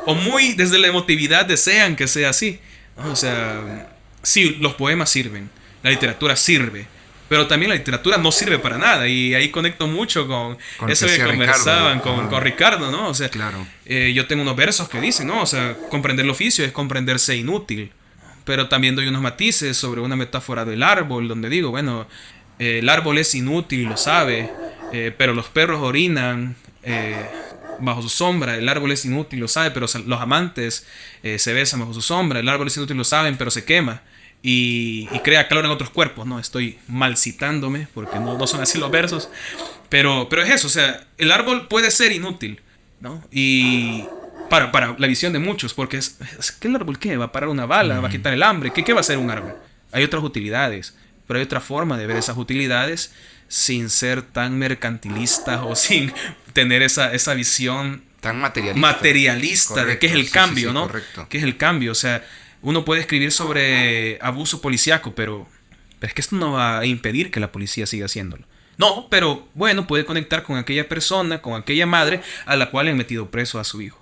muy desde la emotividad desean que sea así, ¿no? O sea, sí, los poemas sirven, la literatura sirve, pero también la literatura no sirve para nada. Y ahí conecto mucho con eso que conversaban con Ricardo, ¿no? O sea, claro. Yo tengo unos versos que dicen, ¿no? O sea, comprender el oficio es comprenderse inútil. Pero también doy unos matices sobre una metáfora del árbol, donde digo, bueno, el árbol es inútil, lo sabe, pero los perros orinan bajo su sombra. El árbol es inútil, lo sabe, pero los amantes se besan bajo su sombra. El árbol es inútil, lo saben, pero se quema y crea calor en otros cuerpos. No estoy mal citándome porque no son así los versos, pero es eso. O sea, el árbol puede ser inútil, ¿no? Y para la visión de muchos, porque es que el árbol, ¿qué? ¿Va a parar una bala? ¿Va a quitar el hambre? ¿Qué va a hacer un árbol? Hay otras utilidades, pero hay otra forma de ver esas utilidades sin ser tan mercantilista o sin tener esa visión tan materialista correcto, de qué es el cambio, ¿no? Correcto. ¿Qué es el cambio? O sea, uno puede escribir sobre abuso policíaco, pero es que esto no va a impedir que la policía siga haciéndolo. No, pero bueno, puede conectar con aquella persona, con aquella madre a la cual le han metido preso a su hijo.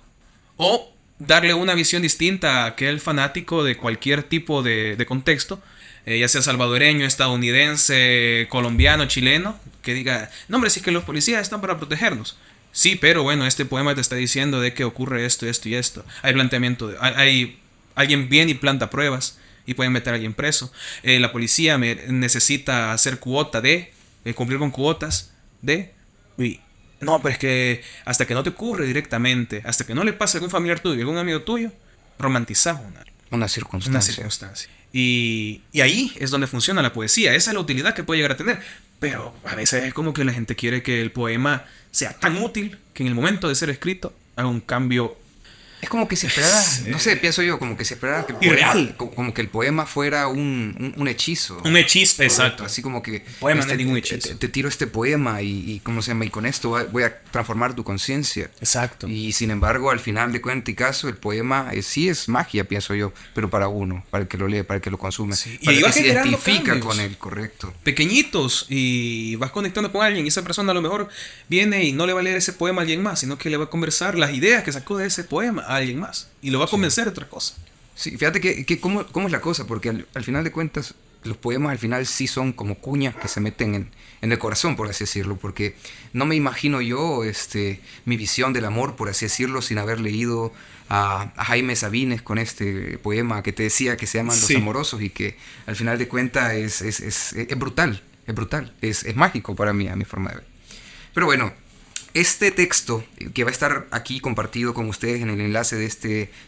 O darle una visión distinta a aquel fanático de cualquier tipo de contexto, ya sea salvadoreño, estadounidense, colombiano, chileno, que diga, no hombre, si es que los policías están para protegernos. Sí, pero bueno, este poema te está diciendo de que ocurre esto, esto y esto. Hay planteamiento, hay alguien viene y planta pruebas y pueden meter a alguien preso. La policía necesita hacer cuota cumplir con cuotas no, pero es que hasta que no te ocurre directamente, hasta que no le pase a algún familiar tuyo, algún amigo tuyo, romantizamos una circunstancia. Y ahí es donde funciona la poesía. Esa es la utilidad que puede llegar a tener. Pero a veces es como que la gente quiere que el poema sea tan útil que en el momento de ser escrito haga un cambio. Es como que se esperara, no sé, pienso yo, como que se esperara que el irreal. Como que el poema fuera un hechizo. Un hechizo, exacto. Así como que poema no es ningún hechizo. Te tiro este poema y ¿cómo se llama? Y con esto voy a transformar tu conciencia. Exacto. Y sin embargo, al final de cuenta y caso, el poema sí es magia, pienso yo, pero para uno, para el que lo lee, para el que lo consume. Sí. Para y el que se identifica cambios. con él, correcto. Pequeñitos, y vas conectando con alguien y esa persona a lo mejor viene y no le va a leer ese poema a alguien más, sino que le va a conversar las ideas que sacó de ese poema a alguien más. Y lo va a convencer de otra cosa. Sí, fíjate que cómo es la cosa, porque al final de cuentas, los poemas al final sí son como cuñas que se meten en el corazón, por así decirlo, porque no me imagino yo mi visión del amor, por así decirlo, sin haber leído a Jaime Sabines con este poema que te decía que se llaman Los Amorosos y que al final de cuentas es brutal, es mágico para mí, a mi forma de ver. Pero bueno, este texto que va a estar aquí compartido con ustedes en el enlace de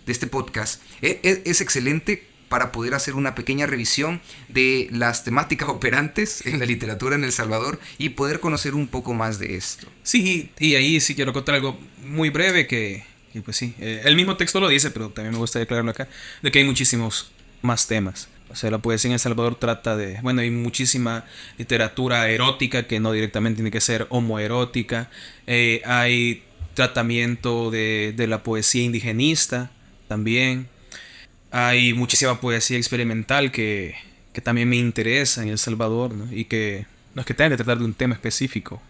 este podcast es excelente para poder hacer una pequeña revisión de las temáticas operantes en la literatura en El Salvador y poder conocer un poco más de esto. Sí, y ahí sí quiero contar algo muy breve que pues sí, el mismo texto lo dice, pero también me gusta declararlo acá, de que hay muchísimos más temas. O sea, la poesía en El Salvador trata de... Bueno, hay muchísima literatura erótica que no directamente tiene que ser homoerótica. Hay tratamiento de la poesía indigenista también. Hay muchísima poesía experimental que también me interesa en El Salvador, ¿no? Y que no es que tenga que tratar de un tema específico.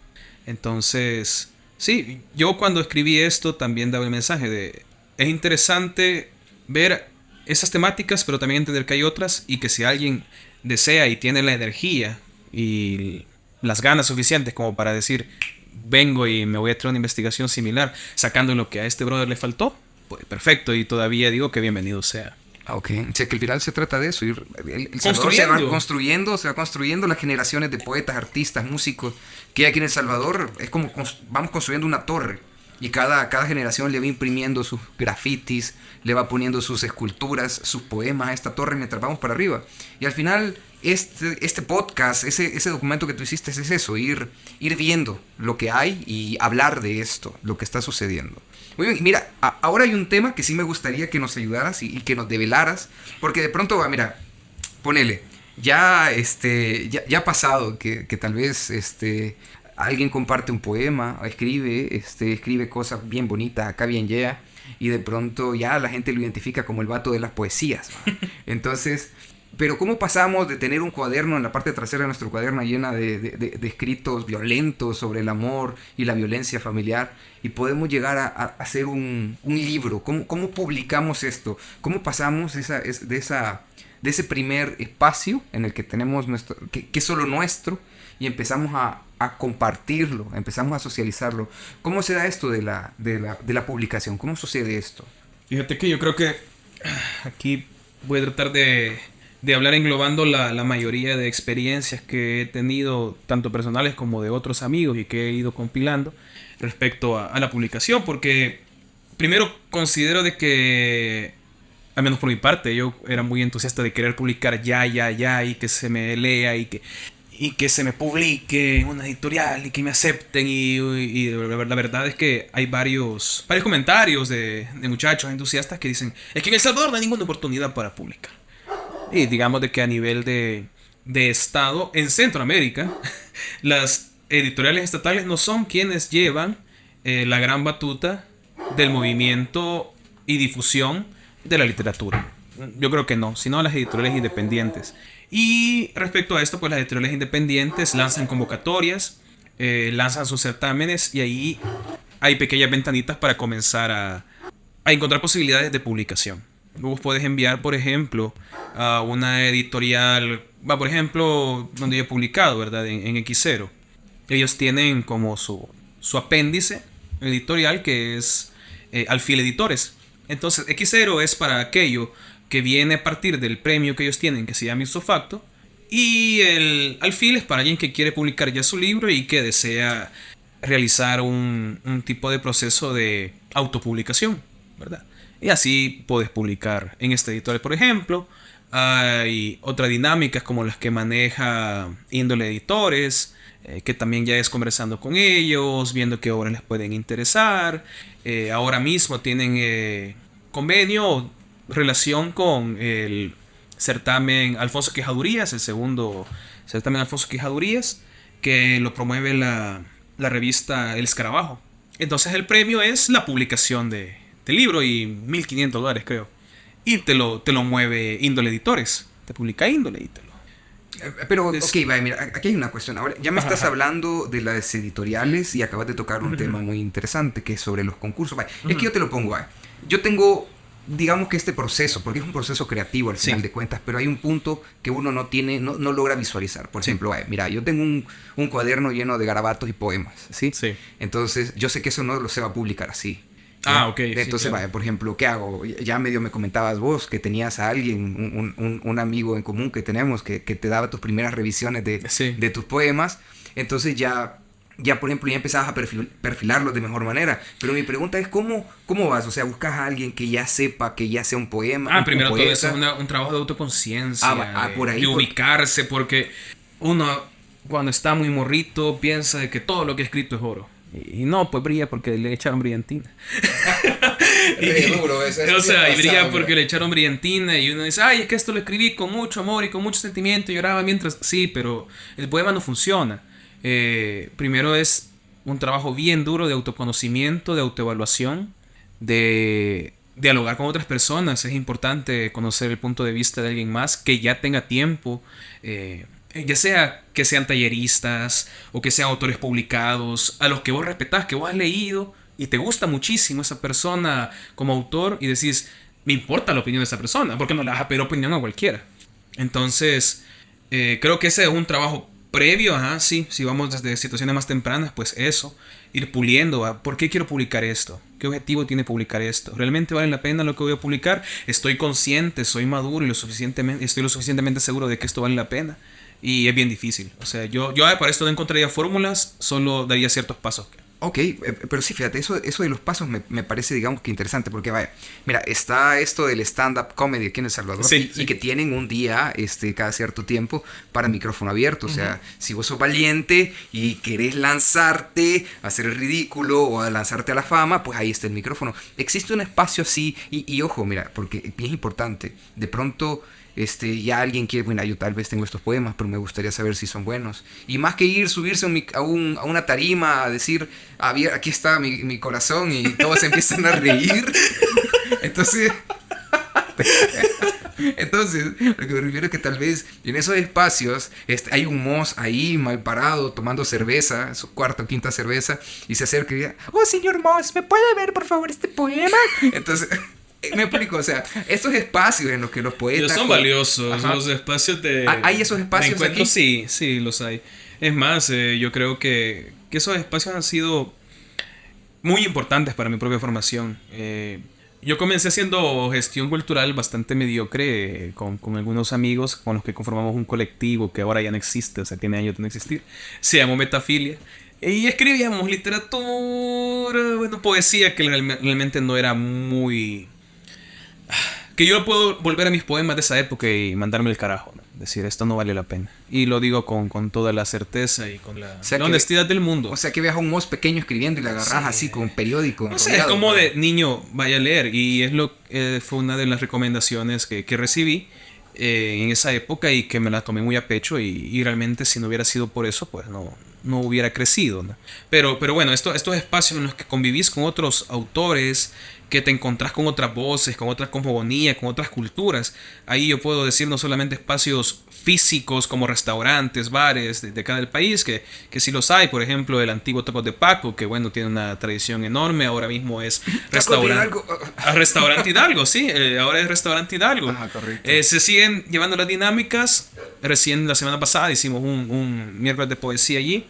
Entonces, sí, yo cuando escribí esto también daba el mensaje de... Es interesante ver esas temáticas, pero también entender que hay otras y que si alguien desea y tiene la energía y las ganas suficientes como para decir vengo y me voy a hacer una investigación similar sacando lo que a este brother le faltó, pues perfecto, y todavía digo que bienvenido sea. Ok, o sea que el viral se trata de eso, el Salvador se va construyendo las generaciones de poetas, artistas, músicos que hay aquí en El Salvador. Es como vamos construyendo una torre y cada generación le va imprimiendo sus grafitis, le va poniendo sus esculturas, sus poemas a esta torre mientras vamos para arriba. Y al final este podcast, ese documento que tú hiciste es eso, ir viendo lo que hay y hablar de esto, lo que está sucediendo. Muy bien, mira, ahora hay un tema que sí me gustaría que nos ayudaras y que nos develaras, porque de pronto, mira, ponele, ya ha pasado que tal vez alguien comparte un poema, escribe cosas bien bonitas, acá bien yeah, y de pronto ya la gente lo identifica como el vato de las poesías, ¿no? Entonces, pero ¿cómo pasamos de tener un cuaderno en la parte trasera de nuestro cuaderno llena de escritos violentos sobre el amor y la violencia familiar y podemos llegar a hacer un libro? ¿Cómo publicamos esto? ¿Cómo pasamos de ese primer espacio en el que tenemos que es solo nuestro y empezamos a compartirlo, empezamos a socializarlo? ¿Cómo se da esto de la publicación? ¿Cómo sucede esto? Fíjate que yo creo que aquí voy a tratar de hablar englobando la mayoría de experiencias que he tenido, tanto personales como de otros amigos, y que he ido compilando respecto a la publicación, porque primero considero de que, al menos por mi parte, yo era muy entusiasta de querer publicar ya, y que se me lea y que se me publique en una editorial y que me acepten, y la verdad es que hay varios comentarios de muchachos entusiastas que dicen, es que en El Salvador no hay ninguna oportunidad para publicar. Y digamos de que a nivel de estado, en Centroamérica, las editoriales estatales no son quienes llevan la gran batuta del movimiento y difusión de la literatura. Yo creo que no, sino las editoriales independientes. Y respecto a esto, pues las editoriales independientes lanzan convocatorias, lanzan sus certámenes, y ahí hay pequeñas ventanitas para comenzar a encontrar posibilidades de publicación. Vos podés enviar, por ejemplo, a una editorial, por ejemplo, donde yo he publicado, ¿verdad? En X0. Ellos tienen como su apéndice editorial que es Alfil Editores. Entonces, X0 es para aquello que viene a partir del premio que ellos tienen, que se llama ipso facto. Y el Alfil es para alguien que quiere publicar ya su libro y que desea realizar un tipo de proceso de autopublicación, ¿verdad? Y así puedes publicar en este editorial, por ejemplo. Hay otras dinámicas como las que maneja Índole Editores, que también ya es conversando con ellos, viendo qué obras les pueden interesar. Ahora mismo tienen convenio, relación con el certamen Alfonso Quejadurías, el segundo certamen Alfonso Quejadurías, que lo promueve la revista El Escarabajo. Entonces el premio es la publicación del libro y $1,500, creo. Y te lo mueve Índole Editores. Te publica Índole y te lo... Pero, ok, vaya, mira, aquí hay una cuestión. Ahora, ya me estás hablando de las editoriales y acabas de tocar un tema muy interesante que es sobre los concursos. Vaya, es que yo te lo pongo, vaya. Yo tengo, digamos que este proceso, porque es un proceso creativo al final de cuentas, pero hay un punto que uno no logra visualizar. Por ejemplo, vaya, mira, yo tengo un cuaderno lleno de garabatos y poemas, ¿sí? Sí. Entonces, yo sé que eso no se va a publicar así. Ah, ok. Entonces, sí, vaya, por ejemplo, ¿qué hago? Ya medio me comentabas vos que tenías a alguien, un amigo en común que tenemos, que te daba tus primeras revisiones de tus poemas. Entonces ya ya por ejemplo ya empezabas a perfilarlos de mejor manera. Pero mi pregunta es ¿cómo vas? O sea, ¿buscas a alguien que ya sepa, que ya sea un poema? Primero todo eso es un trabajo de autoconciencia, por ahí, de ubicarse, porque uno cuando está muy morrito piensa de que todo lo que ha escrito es oro. Y no, pues brilla porque le echaron brillantina. Y brilla porque le echaron brillantina y uno dice, ay, es que esto lo escribí con mucho amor y con mucho sentimiento y lloraba mientras... Sí, pero el poema no funciona. Primero es un trabajo bien duro de autoconocimiento, de autoevaluación, de dialogar con otras personas. Es importante conocer el punto de vista de alguien más que ya tenga tiempo, ya sea que sean talleristas o que sean autores publicados, a los que vos respetás, que vos has leído y te gusta muchísimo esa persona como autor y decís, me importa la opinión de esa persona, porque no le vas a pedir opinión a cualquiera. Entonces, creo que ese es un trabajo previo, sí, si vamos desde situaciones más tempranas, pues eso, ir puliendo, ¿por qué quiero publicar esto? ¿Qué objetivo tiene publicar esto? ¿Realmente vale la pena lo que voy a publicar? ¿Estoy consciente, soy maduro y estoy lo suficientemente seguro de que esto vale la pena? Y es bien difícil. O sea, yo para esto no encontraría fórmulas, solo daría ciertos pasos. Ok, pero sí, fíjate, eso de los pasos me parece, digamos, que interesante, porque vaya, mira, está esto del stand-up comedy aquí en El Salvador, sí. Y que tienen un día, cada cierto tiempo, para micrófono abierto. O sea, si vos sos valiente y querés lanzarte a hacer el ridículo o a lanzarte a la fama, pues ahí está el micrófono. Existe un espacio así, y ojo, mira, porque es bien importante, de pronto... ya alguien quiere, bueno, yo tal vez tengo estos poemas, pero me gustaría saber si son buenos. Y más que subirse a una tarima a decir, aquí está mi corazón, y todos empiezan a reír. Entonces, lo que me refiero es que tal vez en esos espacios hay un Moss ahí mal parado, tomando cerveza, su cuarta o quinta cerveza, y se acerca y dice, oh, señor Moss, ¿me puede ver por favor este poema? Entonces... Me explico, o sea, esos espacios en los que los poetas... Son valiosos, los espacios de... ¿Hay esos espacios de encuentro? aquí? Sí, los hay. Es más, yo creo que esos espacios han sido muy importantes para mi propia formación. Yo comencé haciendo gestión cultural bastante mediocre con algunos amigos con los que conformamos un colectivo que ahora ya no existe, o sea, tiene años de no existir. Se llamó Metafilia. Y escribíamos literatura, poesía que realmente no era muy... Que yo puedo volver a mis poemas de esa época y mandarme el carajo, ¿no? Decir, esto no vale la pena. Y lo digo con toda la certeza y con la honestidad del mundo. O sea, que veas a un Moss pequeño escribiendo y le agarras así con un periódico. No sé, es como de niño, vaya a leer. Y fue una de las recomendaciones que recibí en esa época y que me la tomé muy a pecho. Y realmente si no hubiera sido por eso, pues no hubiera crecido, ¿no? Pero bueno, estos espacios en los que convivís con otros autores, que te encontrás con otras voces, con otras cosmogonías, con otras culturas. Ahí yo puedo decir no solamente espacios físicos como restaurantes, bares de acá del país, que sí los hay. Por ejemplo, el antiguo Tacos de Paco, que bueno, tiene una tradición enorme. Ahora mismo es Restaurante Hidalgo, sí. Ahora es Restaurante Hidalgo. Correcto. Se siguen llevando las dinámicas. Recién la semana pasada hicimos un miércoles de poesía allí.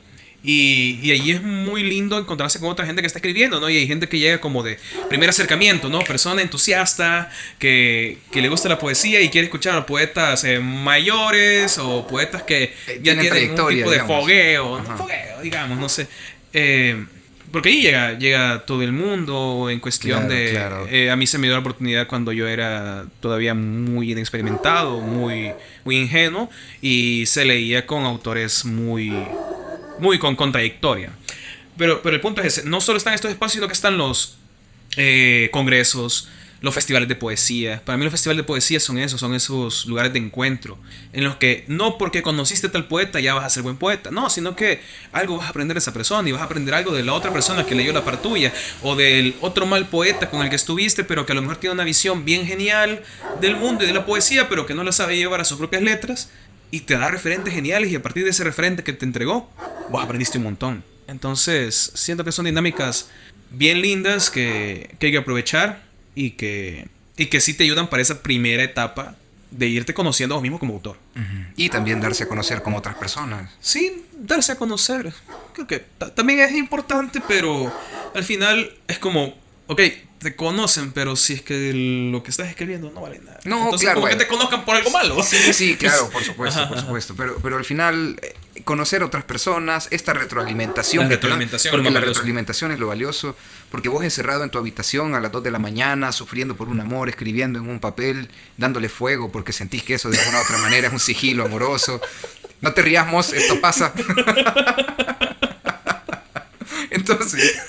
Y allí es muy lindo encontrarse con otra gente que está escribiendo, ¿no? Y hay gente que llega como de primer acercamiento, ¿no? Persona entusiasta, que le gusta la poesía y quiere escuchar a poetas mayores o poetas que ya tienen un tipo de fogueo, digamos, no sé. Porque ahí llega todo el mundo en cuestión claro. A mí se me dio la oportunidad cuando yo era todavía muy inexperimentado, muy ingenuo, y se leía con autores muy con trayectoria. Pero el punto es ese. No solo están estos espacios, sino que están los congresos, los festivales de poesía. Para mí los festivales de poesía son esos lugares de encuentro en los que no porque conociste a tal poeta ya vas a ser buen poeta, no, sino que algo vas a aprender de esa persona y vas a aprender algo de la otra persona que leyó la par tuya o del otro mal poeta con el que estuviste, pero que a lo mejor tiene una visión bien genial del mundo y de la poesía, pero que no la sabe llevar a sus propias letras. Y te da referentes geniales y a partir de ese referente que te entregó, vos aprendiste un montón. Entonces, siento que son dinámicas bien lindas que hay que aprovechar y que sí te ayudan para esa primera etapa de irte conociendo a vos mismo como autor. Y también darse a conocer con otras personas. Sí, darse a conocer. Creo que también es importante, pero al final es como, ok, te conocen, pero si es que lo que estás escribiendo no vale nada. No, entonces, claro, como que te conozcan por algo malo. Sí, claro, por supuesto. Pero al final, conocer a otras personas, esta retroalimentación. La que te dan, retroalimentación es porque lo más la valioso. retroalimentación es lo valioso, porque vos encerrado en tu habitación a las 2 de la mañana, sufriendo por un amor, escribiendo en un papel, dándole fuego porque sentís que eso de alguna u otra manera es un sigilo amoroso. No te rías, Mos, esto pasa. Entonces,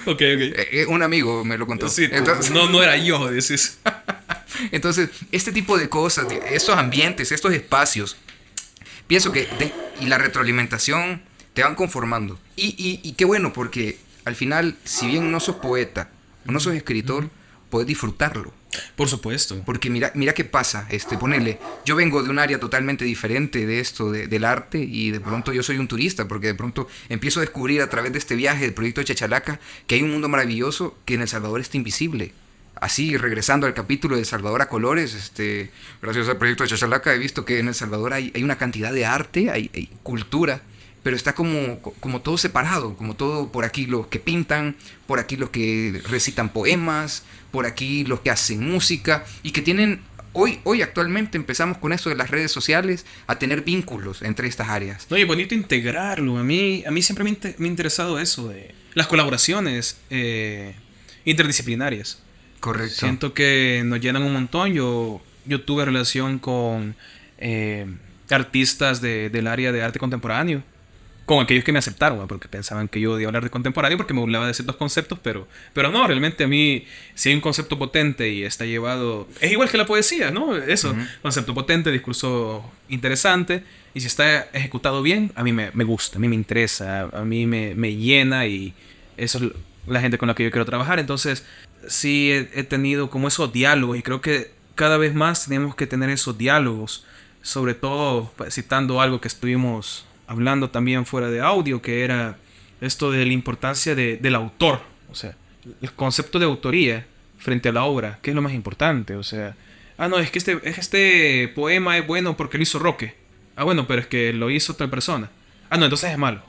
Ok. un amigo me lo contó. Sí, Entonces, no era yo, decís. entonces, este tipo de cosas, estos ambientes, estos espacios, pienso que y la retroalimentación te van conformando. Y qué bueno, porque al final, si bien no sos poeta o no sos escritor, puedes disfrutarlo. Por supuesto. Porque mira qué pasa, ponele, yo vengo de un área totalmente diferente de esto, del arte, y de pronto yo soy un turista, porque de pronto empiezo a descubrir a través de este viaje del proyecto de Chachalaca que hay un mundo maravilloso que en El Salvador está invisible. Así, regresando al capítulo de El Salvador a colores, gracias al proyecto de Chachalaca he visto que en El Salvador hay una cantidad de arte, hay cultura, pero está como todo separado, como todo por aquí los que pintan, por aquí los que recitan poemas, por aquí los que hacen música y que tienen, hoy actualmente empezamos con esto de las redes sociales a tener vínculos entre estas áreas. No, y es bonito integrarlo. A mí siempre me ha interesado eso de las colaboraciones interdisciplinarias. Correcto. Siento que nos llenan un montón. Yo tuve relación con artistas del área de arte contemporáneo, con aquellos que me aceptaron, ¿no? Porque pensaban que yo iba a hablar de contemporáneo porque me burlaba de ciertos conceptos, pero no, realmente a mí, si hay un concepto potente y está llevado, es igual que la poesía, ¿no? Eso, concepto potente, discurso interesante, y si está ejecutado bien, a mí me gusta, a mí me interesa, a mí me llena, y eso es la gente con la que yo quiero trabajar. Entonces, sí he tenido como esos diálogos, y creo que cada vez más tenemos que tener esos diálogos, sobre todo citando algo que estuvimos hablando también fuera de audio, que era esto de la importancia del autor, o sea, el concepto de autoría frente a la obra, ¿qué es lo más importante? O sea, no, es que este poema es bueno porque lo hizo Roque. Bueno, pero es que lo hizo tal persona. No, entonces es malo.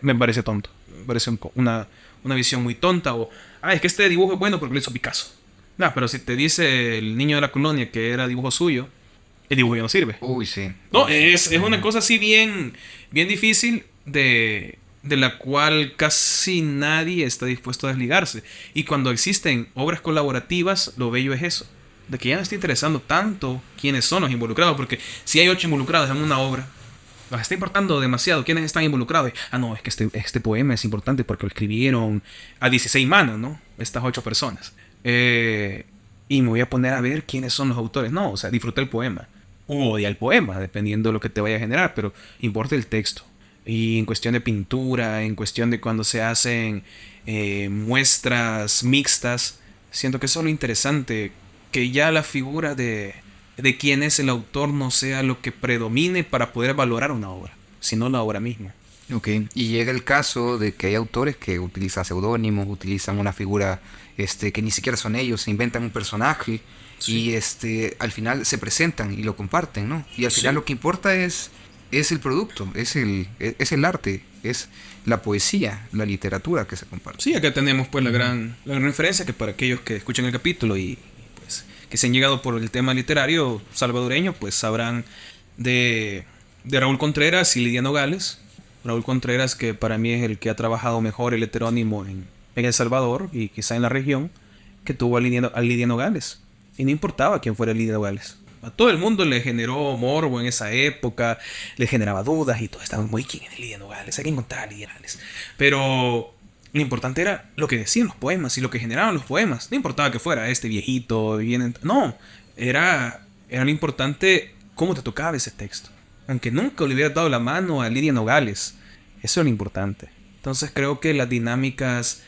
Me parece tonto, me parece una visión muy tonta. O, es que este dibujo es bueno porque lo hizo Picasso. Pero si te dice el niño de la colonia que era dibujo suyo, el dibujo ya no sirve. Uy, sí. No, es una cosa así bien difícil de la cual casi nadie está dispuesto a desligarse. Y cuando existen obras colaborativas, lo bello es eso, de que ya no está interesando tanto quiénes son los involucrados, porque si hay 8 involucrados en una obra, nos está importando demasiado quiénes están involucrados. No, es que este poema es importante porque lo escribieron a 16 manos, ¿no? Estas 8 personas. Y me voy a poner a ver quiénes son los autores. No, o sea, disfruta el poema. O odia el poema, dependiendo de lo que te vaya a generar, pero importa el texto. Y en cuestión de pintura, en cuestión de cuando se hacen muestras mixtas, siento que eso es lo interesante, que ya la figura de quién es el autor no sea lo que predomine para poder valorar una obra, sino la obra misma. Ok, y llega el caso de que hay autores que utilizan seudónimos, utilizan una figura que ni siquiera son ellos, se inventan un personaje. Sí. Y al final se presentan y lo comparten, ¿no? Y al final lo que importa es el producto, es el arte, es la poesía, la literatura que se comparte. Sí, acá tenemos pues la gran referencia, que para aquellos que escuchan el capítulo y pues que se han llegado por el tema literario salvadoreño, pues sabrán de Raúl Contreras y Lidia Nogales. Raúl Contreras, que para mí es el que ha trabajado mejor el heterónimo en El Salvador y quizá en la región, que tuvo a Lidia Nogales. Y no importaba quién fuera Lidia Nogales. A todo el mundo le generó morbo en esa época, le generaba dudas y todo estaba muy, ¿quién es Lidia Nogales? Hay que encontrar a Lidia Nogales. Pero lo importante era lo que decían los poemas y lo que generaban los poemas. No importaba que fuera este viejito, no, era lo importante cómo te tocaba ese texto. Aunque nunca le hubieras dado la mano a Lidia Nogales, eso es lo importante. Entonces creo que las dinámicas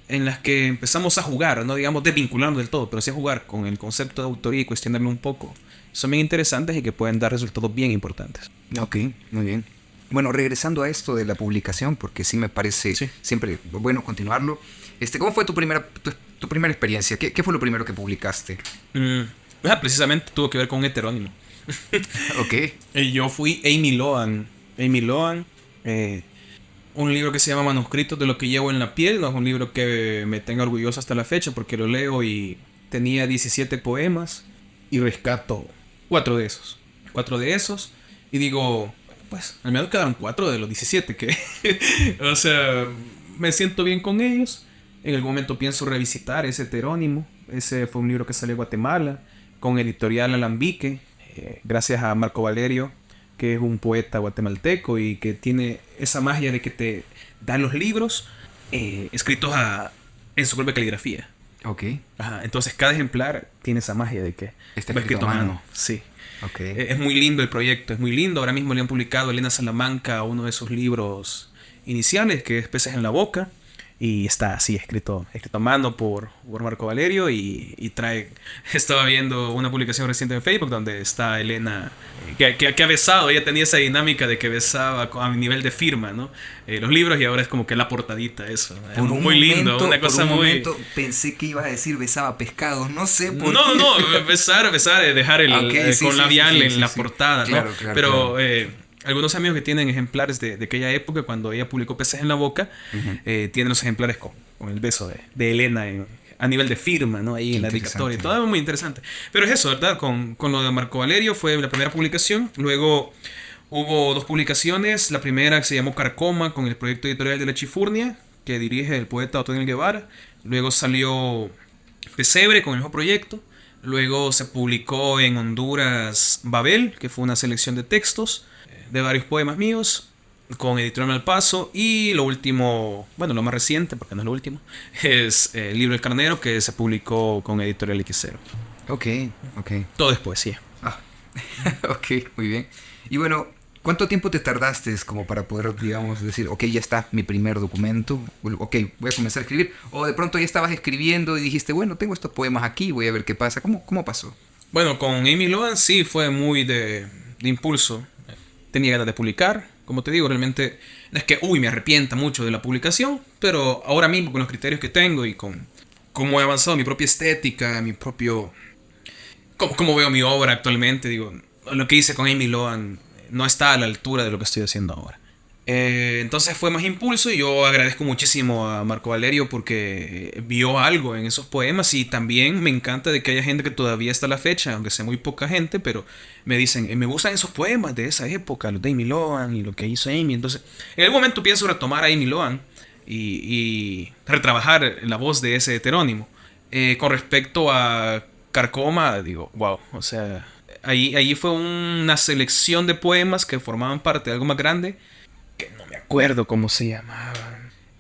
en las que empezamos a jugar, no digamos desvincularnos del todo, pero sí a jugar con el concepto de autoría y cuestionarlo un poco, son bien interesantes y que pueden dar resultados bien importantes. Ok, muy bien. Bueno, regresando a esto de la publicación, porque sí me parece siempre bueno continuarlo. ¿Cómo fue tu primera experiencia? ¿Qué fue lo primero que publicaste? Precisamente tuvo que ver con un heterónimo. Ok. Yo fui Amy Loan. Un libro que se llama Manuscritos de lo que llevo en la piel. No es un libro que me tenga orgulloso hasta la fecha, porque lo leo y tenía 17 poemas y rescato 4 de esos. Y digo, pues al menos quedaron 4 de los 17 que... o sea, me siento bien con ellos. En algún momento pienso revisitar ese heterónimo. Ese fue un libro que salió de Guatemala, con editorial Alambique, gracias a Marco Valerio, que es un poeta guatemalteco y que tiene esa magia de que te dan los libros escritos en su propia caligrafía. Ok. Ajá, entonces cada ejemplar tiene esa magia de que Está va escrito a mano. Sí. Ok. Es muy lindo el proyecto, es muy lindo. Ahora mismo le han publicado a Elena Salamanca uno de sus libros iniciales, que es Peces en la Boca. Y está así, escrito a mano por Marco Valerio y trae... Estaba viendo una publicación reciente en Facebook donde está Elena, que ha besado, ella tenía esa dinámica de que besaba a nivel de firma, ¿no? Los libros, y ahora es como que la portadita, eso. Es muy lindo, una cosa por un muy... momento pensé que ibas a decir besaba pescados, no sé por No, qué. no, besar, dejar con labial en la portada, ¿no? Claro, Pero... algunos amigos que tienen ejemplares de aquella época, cuando ella publicó Peces en la Boca, tienen los ejemplares con el beso de Elena a nivel de firma, ¿no? Ahí en la dedicatoria. Todo es muy interesante. Pero es eso, ¿verdad? Con lo de Marco Valerio fue la primera publicación. Luego hubo 2 publicaciones. La primera que se llamó Carcoma, con el proyecto editorial de La Chifurnia, que dirige el poeta Otoniel Guevara. Luego salió Pesebre con el mismo proyecto. Luego se publicó en Honduras Babel, que fue una selección de textos de varios poemas míos, con Editorial Malpaso. Y lo último, bueno, lo más reciente, porque no es lo último, es el libro El Carnero, que se publicó con Editorial X0. Ok. Todo es poesía. Ok, muy bien. Y bueno, ¿cuánto tiempo te tardaste como para poder, digamos, decir, ok, ya está mi primer documento, ok, voy a comenzar a escribir? O de pronto ya estabas escribiendo y dijiste, bueno, tengo estos poemas aquí, voy a ver qué pasa. ¿Cómo pasó? Bueno, con Amy Loan sí fue muy de impulso. Tenía ganas de publicar. Como te digo, realmente no es que me arrepienta mucho de la publicación, pero ahora mismo con los criterios que tengo y con cómo he avanzado mi propia estética, mi propio... cómo veo mi obra actualmente, digo, lo que hice con Amy Loan no está a la altura de lo que estoy haciendo ahora. Entonces fue más impulso, y yo agradezco muchísimo a Marco Valerio porque vio algo en esos poemas, y también me encanta de que haya gente que todavía está a la fecha, aunque sea muy poca gente, pero me dicen, me gustan esos poemas de esa época, los de Amy Loan y lo que hizo Amy. Entonces en algún momento pienso retomar a Amy Loan y retrabajar la voz de ese heterónimo. Con respecto a Carcoma, digo, wow, o sea, ahí fue una selección de poemas que formaban parte de algo más grande, que no me acuerdo cómo se llamaba.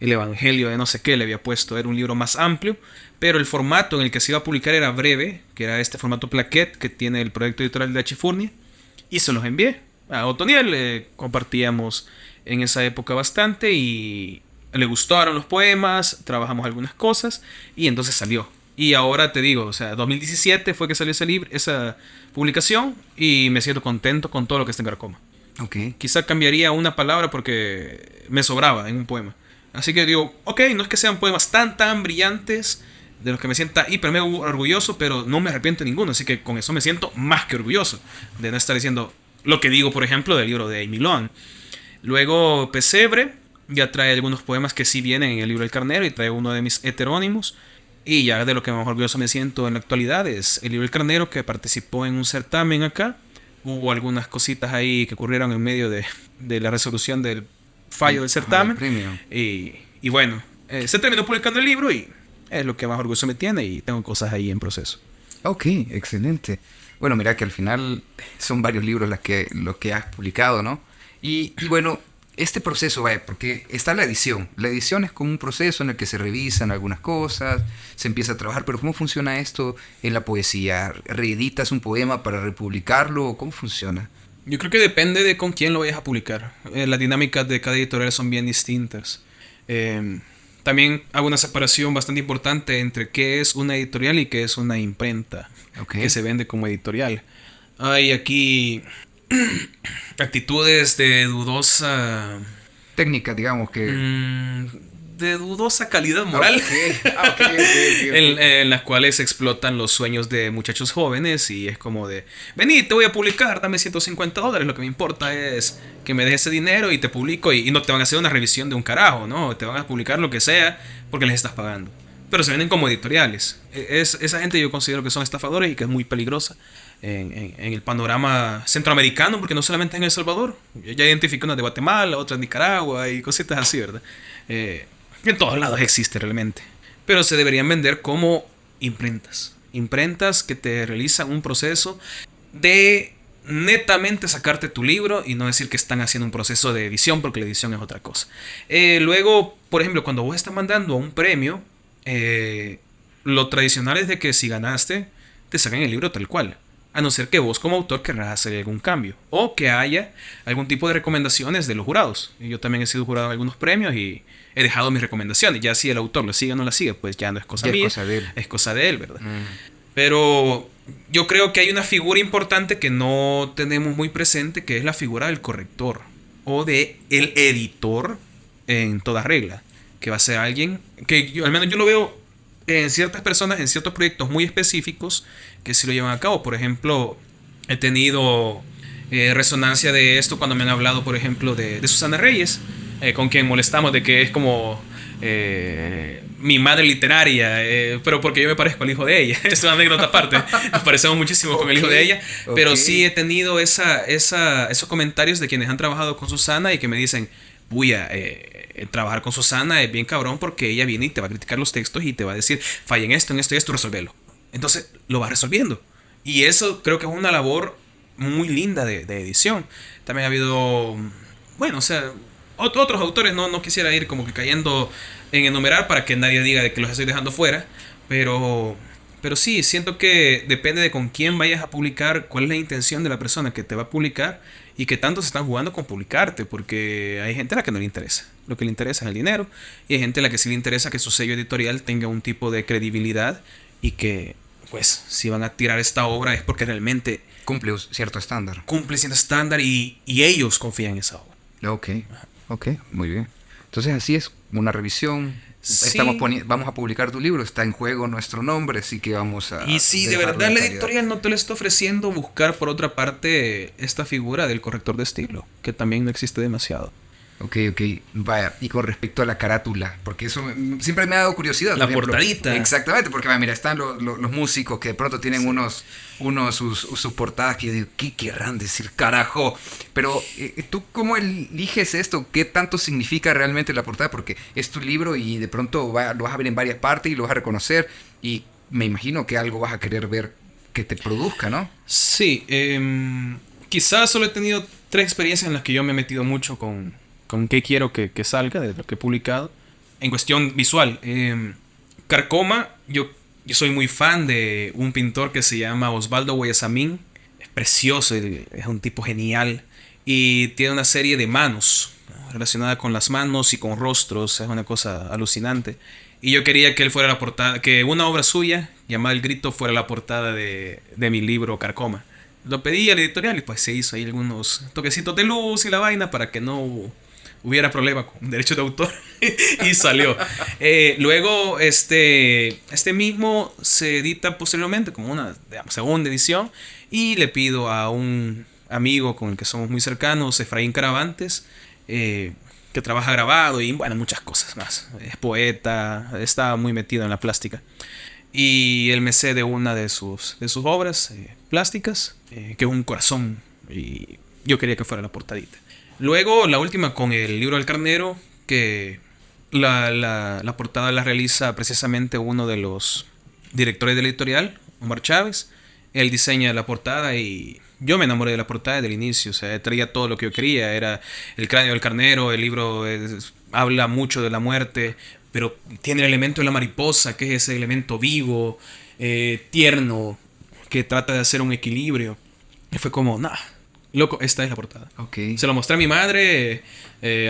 El Evangelio de no sé qué le había puesto. Era un libro más amplio, pero el formato en el que se iba a publicar era breve, que era este formato plaquette que tiene el proyecto editorial de La Chifurnia, y se los envié a Otoniel. Compartíamos en esa época bastante y le gustaron los poemas, trabajamos algunas cosas y entonces salió. Y ahora te digo, o sea, 2017 fue que salió ese libro, esa publicación, y me siento contento con todo lo que está en Carcoma. Okay. Quizá cambiaría una palabra porque me sobraba en un poema. Así que digo, ok, no es que sean poemas tan brillantes de los que me sienta hiper mega orgulloso, pero no me arrepiento de ninguno. Así que con eso me siento más que orgulloso de no estar diciendo lo que digo, por ejemplo, del libro de Amy Loan. Luego Pesebre ya trae algunos poemas que sí vienen en el libro El Carnero, y trae uno de mis heterónimos. Y ya de lo que más orgulloso me siento en la actualidad es el libro El Carnero, que participó en un certamen acá. Hubo algunas cositas ahí que ocurrieron en medio de la resolución del fallo del certamen. Y bueno, se terminó publicando el libro y es lo que más orgulloso me tiene, y tengo cosas ahí en proceso. Ok, excelente. Bueno, mira que al final son varios libros los que has publicado, ¿no? Y bueno, este proceso, porque está la edición. La edición es como un proceso en el que se revisan algunas cosas, se empieza a trabajar, pero ¿cómo funciona esto en la poesía? ¿Reeditas un poema para republicarlo? ¿Cómo funciona? Yo creo que depende de con quién lo vayas a publicar. Las dinámicas de cada editorial son bien distintas. También hago una separación bastante importante entre qué es una editorial y qué es una imprenta, que se vende como editorial. Hay aquí actitudes de dudosa... técnica, digamos que... de dudosa calidad moral. En las cuales se explotan los sueños de muchachos jóvenes, y es como de, vení, te voy a publicar, dame $150, lo que me importa es que me dejes ese dinero y te publico, y no te van a hacer una revisión de un carajo, ¿no? Te van a publicar lo que sea porque les estás pagando. Pero se venden como editoriales. Esa gente yo considero que son estafadores y que es muy peligrosa. en el panorama centroamericano, porque no solamente en El Salvador. Ya identifiqué unas de Guatemala, otras de Nicaragua y cositas así, ¿verdad? En todos lados existe realmente. Pero se deberían vender como imprentas. Imprentas que te realizan un proceso de netamente sacarte tu libro y no decir que están haciendo un proceso de edición, porque la edición es otra cosa. Luego, por ejemplo, cuando vos estás mandando un premio, lo tradicional es de que si ganaste, te sacan el libro tal cual. A no ser que vos como autor querrás hacer algún cambio. O que haya algún tipo de recomendaciones de los jurados. Yo también he sido jurado en algunos premios y he dejado mis recomendaciones. Ya si el autor lo sigue o no la sigue, pues ya no es cosa mía. Es cosa de él. Es cosa de él, ¿verdad? Pero yo creo que hay una figura importante que no tenemos muy presente, que es la figura del corrector. O de el editor en toda regla. Que va a ser alguien que al menos yo lo veo en ciertas personas, en ciertos proyectos muy específicos que sí lo llevan a cabo. Por ejemplo, he tenido resonancia de esto cuando me han hablado, por ejemplo, de Susana Reyes, con quien molestamos de que es como mi madre literaria, pero porque yo me parezco al hijo de ella. Es una anécdota aparte. Nos parecemos muchísimo con el hijo de ella, pero sí he tenido esos comentarios de quienes han trabajado con Susana y que me dicen: Buya, trabajar con Susana es bien cabrón, porque ella viene y te va a criticar los textos y te va a decir, falla en esto y esto, resolvelo. Entonces lo va resolviendo. Y eso creo que es una labor muy linda de edición. También ha habido, bueno, o sea, otros autores, no quisiera ir como que cayendo en enumerar para que nadie diga de que los estoy dejando fuera, pero sí, siento que depende de con quién vayas a publicar, cuál es la intención de la persona que te va a publicar y qué tanto se están jugando con publicarte, porque hay gente a la que no le interesa. Lo que le interesa es el dinero, y hay gente a la que sí le interesa que su sello editorial tenga un tipo de credibilidad y que, pues, si van a tirar esta obra es porque realmente cumple cierto estándar. Cumple cierto estándar y ellos confían en esa obra. Ok, muy bien. Entonces así es, una revisión. Sí. Vamos a publicar tu libro, está en juego nuestro nombre, así que vamos a... Y si de verdad la editorial no te lo está ofreciendo, buscar por otra parte esta figura del corrector de estilo, que también no existe demasiado. Ok, vaya, y con respecto a la carátula, porque eso siempre me ha dado curiosidad. La portadita. Exactamente, porque mira, están los músicos que de pronto tienen sus portadas que yo digo, ¿qué querrán decir, carajo? Pero ¿tú cómo eliges esto? ¿Qué tanto significa realmente la portada? Porque es tu libro y de pronto lo vas a ver en varias partes y lo vas a reconocer, y me imagino que algo vas a querer ver que te produzca, ¿no? Sí, quizás solo he tenido 3 experiencias en las que yo me he metido mucho con qué quiero que salga de lo que he publicado en cuestión visual. Carcoma, yo soy muy fan de un pintor que se llama Osvaldo Guayasamín. Es precioso, es un tipo genial y tiene una serie de manos, ¿no?, relacionada con las manos y con rostros. Es una cosa alucinante, y yo quería que él fuera la portada, que una obra suya llamada El Grito fuera la portada de mi libro Carcoma. Lo pedí al editorial y pues se hizo ahí algunos toquecitos de luz y la vaina para que no hubiera problema con derechos de autor y salió. Luego este mismo se edita posteriormente como una, digamos, segunda edición, y le pido a un amigo con el que somos muy cercanos, Efraín Caravantes, que trabaja grabado y bueno, muchas cosas más. Es poeta, está muy metido en la plástica. Y él me cede una de sus obras plásticas, que es un corazón, y yo quería que fuera la portadita. Luego la última con el libro del carnero, que la portada la realiza precisamente uno de los directores de la editorial, Omar Chávez. Él diseña la portada y yo me enamoré de la portada desde el inicio. O sea, traía todo lo que yo quería. Era el cráneo del carnero. El libro habla mucho de la muerte, pero tiene el elemento de la mariposa, que es ese elemento vivo, tierno, que trata de hacer un equilibrio. Y fue como, loco, esta es la portada. Okay. Se lo mostré a mi madre,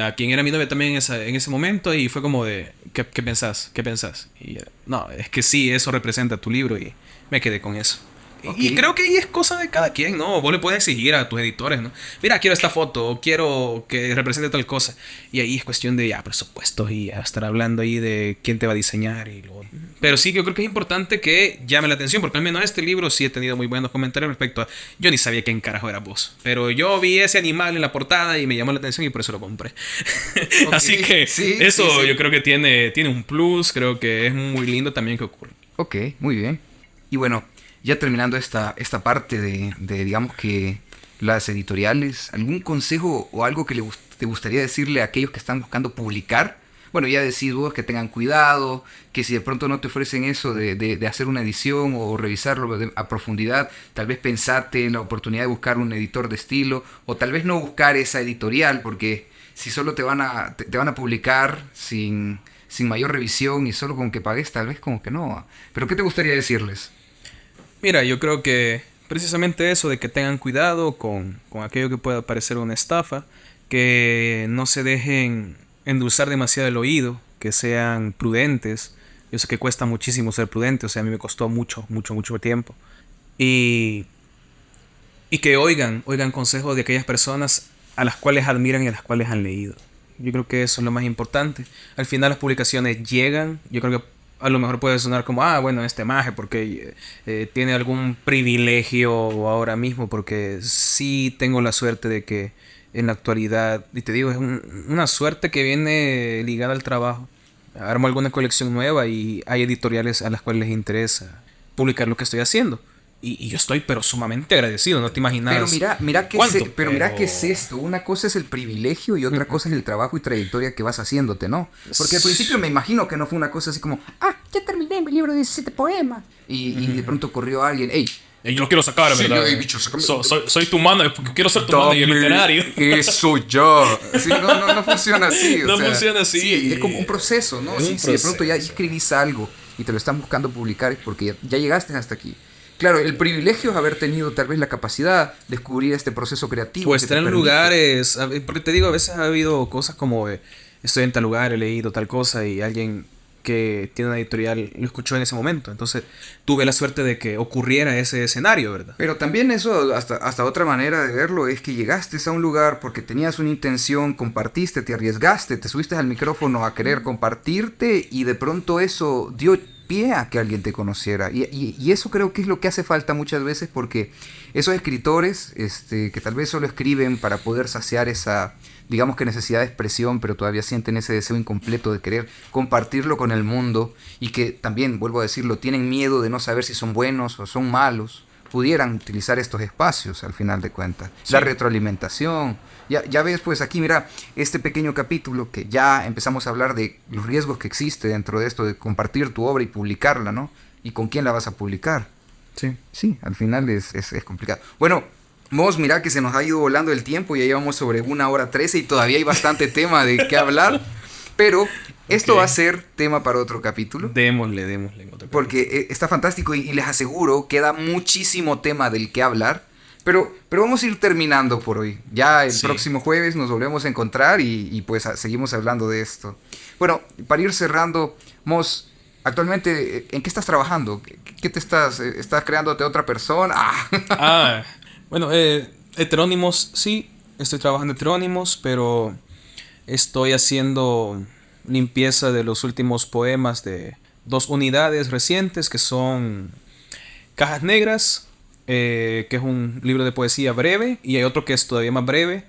a quien era mi novia también en ese momento, y fue como de, ¿qué pensás? ¿Qué pensás? Y no, es que sí, eso representa tu libro, y me quedé con eso. Okay. Y creo que ahí es cosa de cada quien, ¿no? Vos le puedes exigir a tus editores, ¿no? Mira, quiero esta foto, o quiero que represente tal cosa. Y ahí es cuestión de presupuestos y estar hablando ahí de quién te va a diseñar y lo... Pero sí, yo creo que es importante que llame la atención, porque al menos este libro sí he tenido muy buenos comentarios respecto a... Yo ni sabía quién carajo era vos, pero yo vi ese animal en la portada y me llamó la atención y por eso lo compré. Okay. Así que sí, eso sí. Yo creo que tiene un plus, creo que es muy lindo también que ocurre. Ok, muy bien. Y bueno, ya terminando esta parte de, digamos que las editoriales, ¿algún consejo o algo que te gustaría decirle a aquellos que están buscando publicar? Bueno, ya decís vos que tengan cuidado, que si de pronto no te ofrecen eso de hacer una edición o revisarlo a profundidad, tal vez pensate en la oportunidad de buscar un editor de estilo, o tal vez no buscar esa editorial, porque si solo te van a publicar sin mayor revisión y solo con que pagues, tal vez como que no. Pero ¿qué te gustaría decirles? Mira, yo creo que precisamente eso de que tengan cuidado con aquello que pueda parecer una estafa, que no se dejen endulzar demasiado el oído, que sean prudentes. Yo sé que cuesta muchísimo ser prudente, o sea, a mí me costó mucho tiempo. Y que oigan consejos de aquellas personas a las cuales admiran y a las cuales han leído. Yo creo que eso es lo más importante. Al final las publicaciones llegan. Yo creo que a lo mejor puede sonar como, bueno, este maje, porque tiene algún privilegio ahora mismo, porque sí tengo la suerte de que en la actualidad, y te digo, es una suerte que viene ligada al trabajo. Armo alguna colección nueva y hay editoriales a las cuales les interesa publicar lo que estoy haciendo. Y yo estoy pero sumamente agradecido, no te imaginas. Pero mira que cuánto, mira qué es esto. Una cosa es el privilegio y otra cosa es el trabajo y trayectoria que vas haciéndote, ¿no? Porque al principio me imagino que no fue una cosa así como, ya terminé mi libro de 17 poemas. Y de pronto corrió alguien, hey, yo lo quiero sacar, sí, ¿verdad? Bicho, soy tu mano, quiero ser tu mano y el literario. Eso ya. Sí, no funciona así. No funciona así. Sí, es como un proceso, ¿no? Si de pronto ya escribís algo y te lo están buscando publicar es porque ya llegaste hasta aquí. Claro, el privilegio es haber tenido tal vez la capacidad de descubrir este proceso creativo. Pues estar en lugares, porque te digo, a veces ha habido cosas como estoy en tal lugar, he leído tal cosa y alguien que tiene una editorial lo escuchó en ese momento. Entonces tuve la suerte de que ocurriera ese escenario, ¿verdad? Pero también eso, hasta otra manera de verlo, es que llegaste a un lugar porque tenías una intención, compartiste, te arriesgaste, te subiste al micrófono a querer compartirte y de pronto eso dio pie a que alguien te conociera. Y eso creo que es lo que hace falta muchas veces, porque esos escritores que tal vez solo escriben para poder saciar esa, digamos que necesidad de expresión, pero todavía sienten ese deseo incompleto de querer compartirlo con el mundo, y que también, vuelvo a decirlo, tienen miedo de no saber si son buenos o son malos, pudieran utilizar estos espacios al final de cuentas. Sí. La retroalimentación. Ya ves, pues aquí mira, este pequeño capítulo que ya empezamos a hablar de los riesgos que existe dentro de esto de compartir tu obra y publicarla, ¿no? ¿Y con quién la vas a publicar? Sí. Sí, al final es complicado. Bueno, Mos, mira que se nos ha ido volando el tiempo, ya llevamos sobre 1:13 y todavía hay bastante tema de qué hablar, pero esto va a ser tema para otro capítulo. Démosle. Porque está fantástico y les aseguro que da muchísimo tema del que hablar. Pero vamos a ir terminando por hoy. Ya el próximo jueves nos volvemos a encontrar y pues seguimos hablando de esto. Bueno, para ir cerrando, Mos, actualmente, ¿en qué estás trabajando? ¿Qué te estás creándote otra persona? Bueno, heterónimos, sí, estoy trabajando heterónimos, pero estoy haciendo limpieza de los últimos poemas de 2 unidades recientes que son Cajas Negras, que es un libro de poesía breve, y hay otro que es todavía más breve,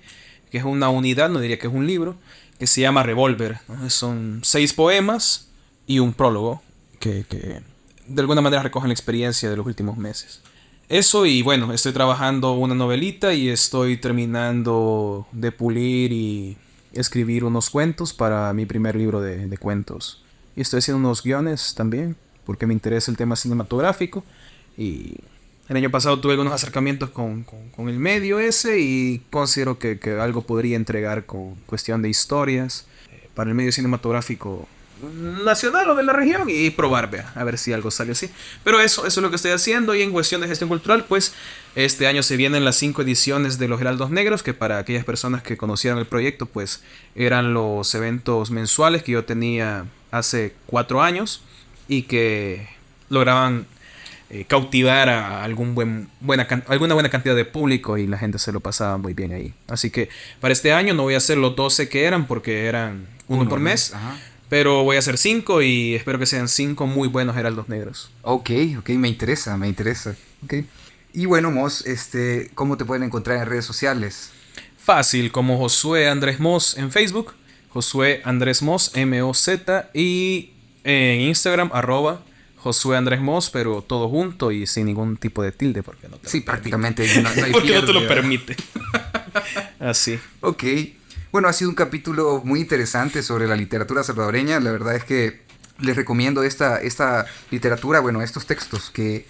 que es una unidad, no diría que es un libro, que se llama Revolver, ¿no? Son 6 poemas y un prólogo que de alguna manera recogen la experiencia de los últimos meses. Eso, y bueno, estoy trabajando una novelita y estoy terminando de pulir y escribir unos cuentos para mi primer libro de cuentos. Y estoy haciendo unos guiones también, porque me interesa el tema cinematográfico. Y el año pasado tuve algunos acercamientos con el medio ese y considero que algo podría entregar con cuestión de historias para el medio cinematográfico nacional o de la región y probar, a ver si algo sale así. Pero eso es lo que estoy haciendo. Y en cuestión de gestión cultural, pues este año se vienen las 5 ediciones de los Heraldos Negros, que para aquellas personas que conocieran el proyecto, pues eran los eventos mensuales que yo tenía hace 4 años y que lograban cautivar a alguna buena cantidad de público y la gente se lo pasaba muy bien ahí. Así que para este año no voy a hacer los 12 que eran, porque eran uno por mes. Ajá. Pero voy a hacer 5 y espero que sean 5 muy buenos Heraldos Negros. Ok, me interesa. Okay. Y bueno, Mos, ¿cómo te pueden encontrar en redes sociales? Fácil, como Josué Andrés Mos en Facebook, Josué Andrés Mos, MOZ, y en Instagram, Josué Andrés Moss, pero todo junto y sin ningún tipo de tilde, porque no te Sí, lo prácticamente no hay porque no te lo pierde. permite. Así. Ok. Bueno, ha sido un capítulo muy interesante sobre la literatura salvadoreña. La verdad es que les recomiendo esta literatura, bueno, estos textos que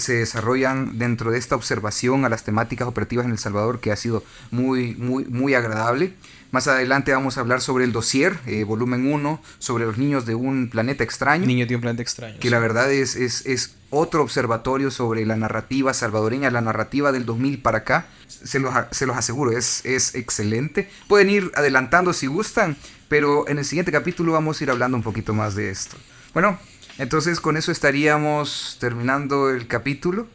se desarrollan dentro de esta observación a las temáticas operativas en El Salvador, que ha sido muy agradable. Más adelante vamos a hablar sobre el dossier, volumen 1, sobre los niños de un planeta extraño. Niños de un planeta extraño. Que la verdad es otro observatorio sobre la narrativa salvadoreña, la narrativa del 2000 para acá. Se los aseguro, es excelente. Pueden ir adelantando si gustan, pero en el siguiente capítulo vamos a ir hablando un poquito más de esto. Bueno, entonces con eso estaríamos terminando el capítulo.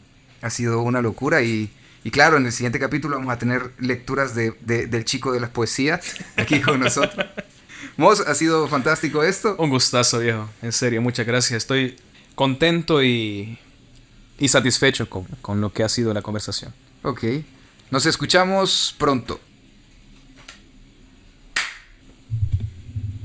Ha sido una locura y claro, en el siguiente capítulo vamos a tener lecturas del chico de las poesías aquí con nosotros. Moss, ha sido fantástico esto. Un gustazo, viejo. En serio, muchas gracias. Estoy contento y satisfecho con lo que ha sido la conversación. Ok. Nos escuchamos pronto.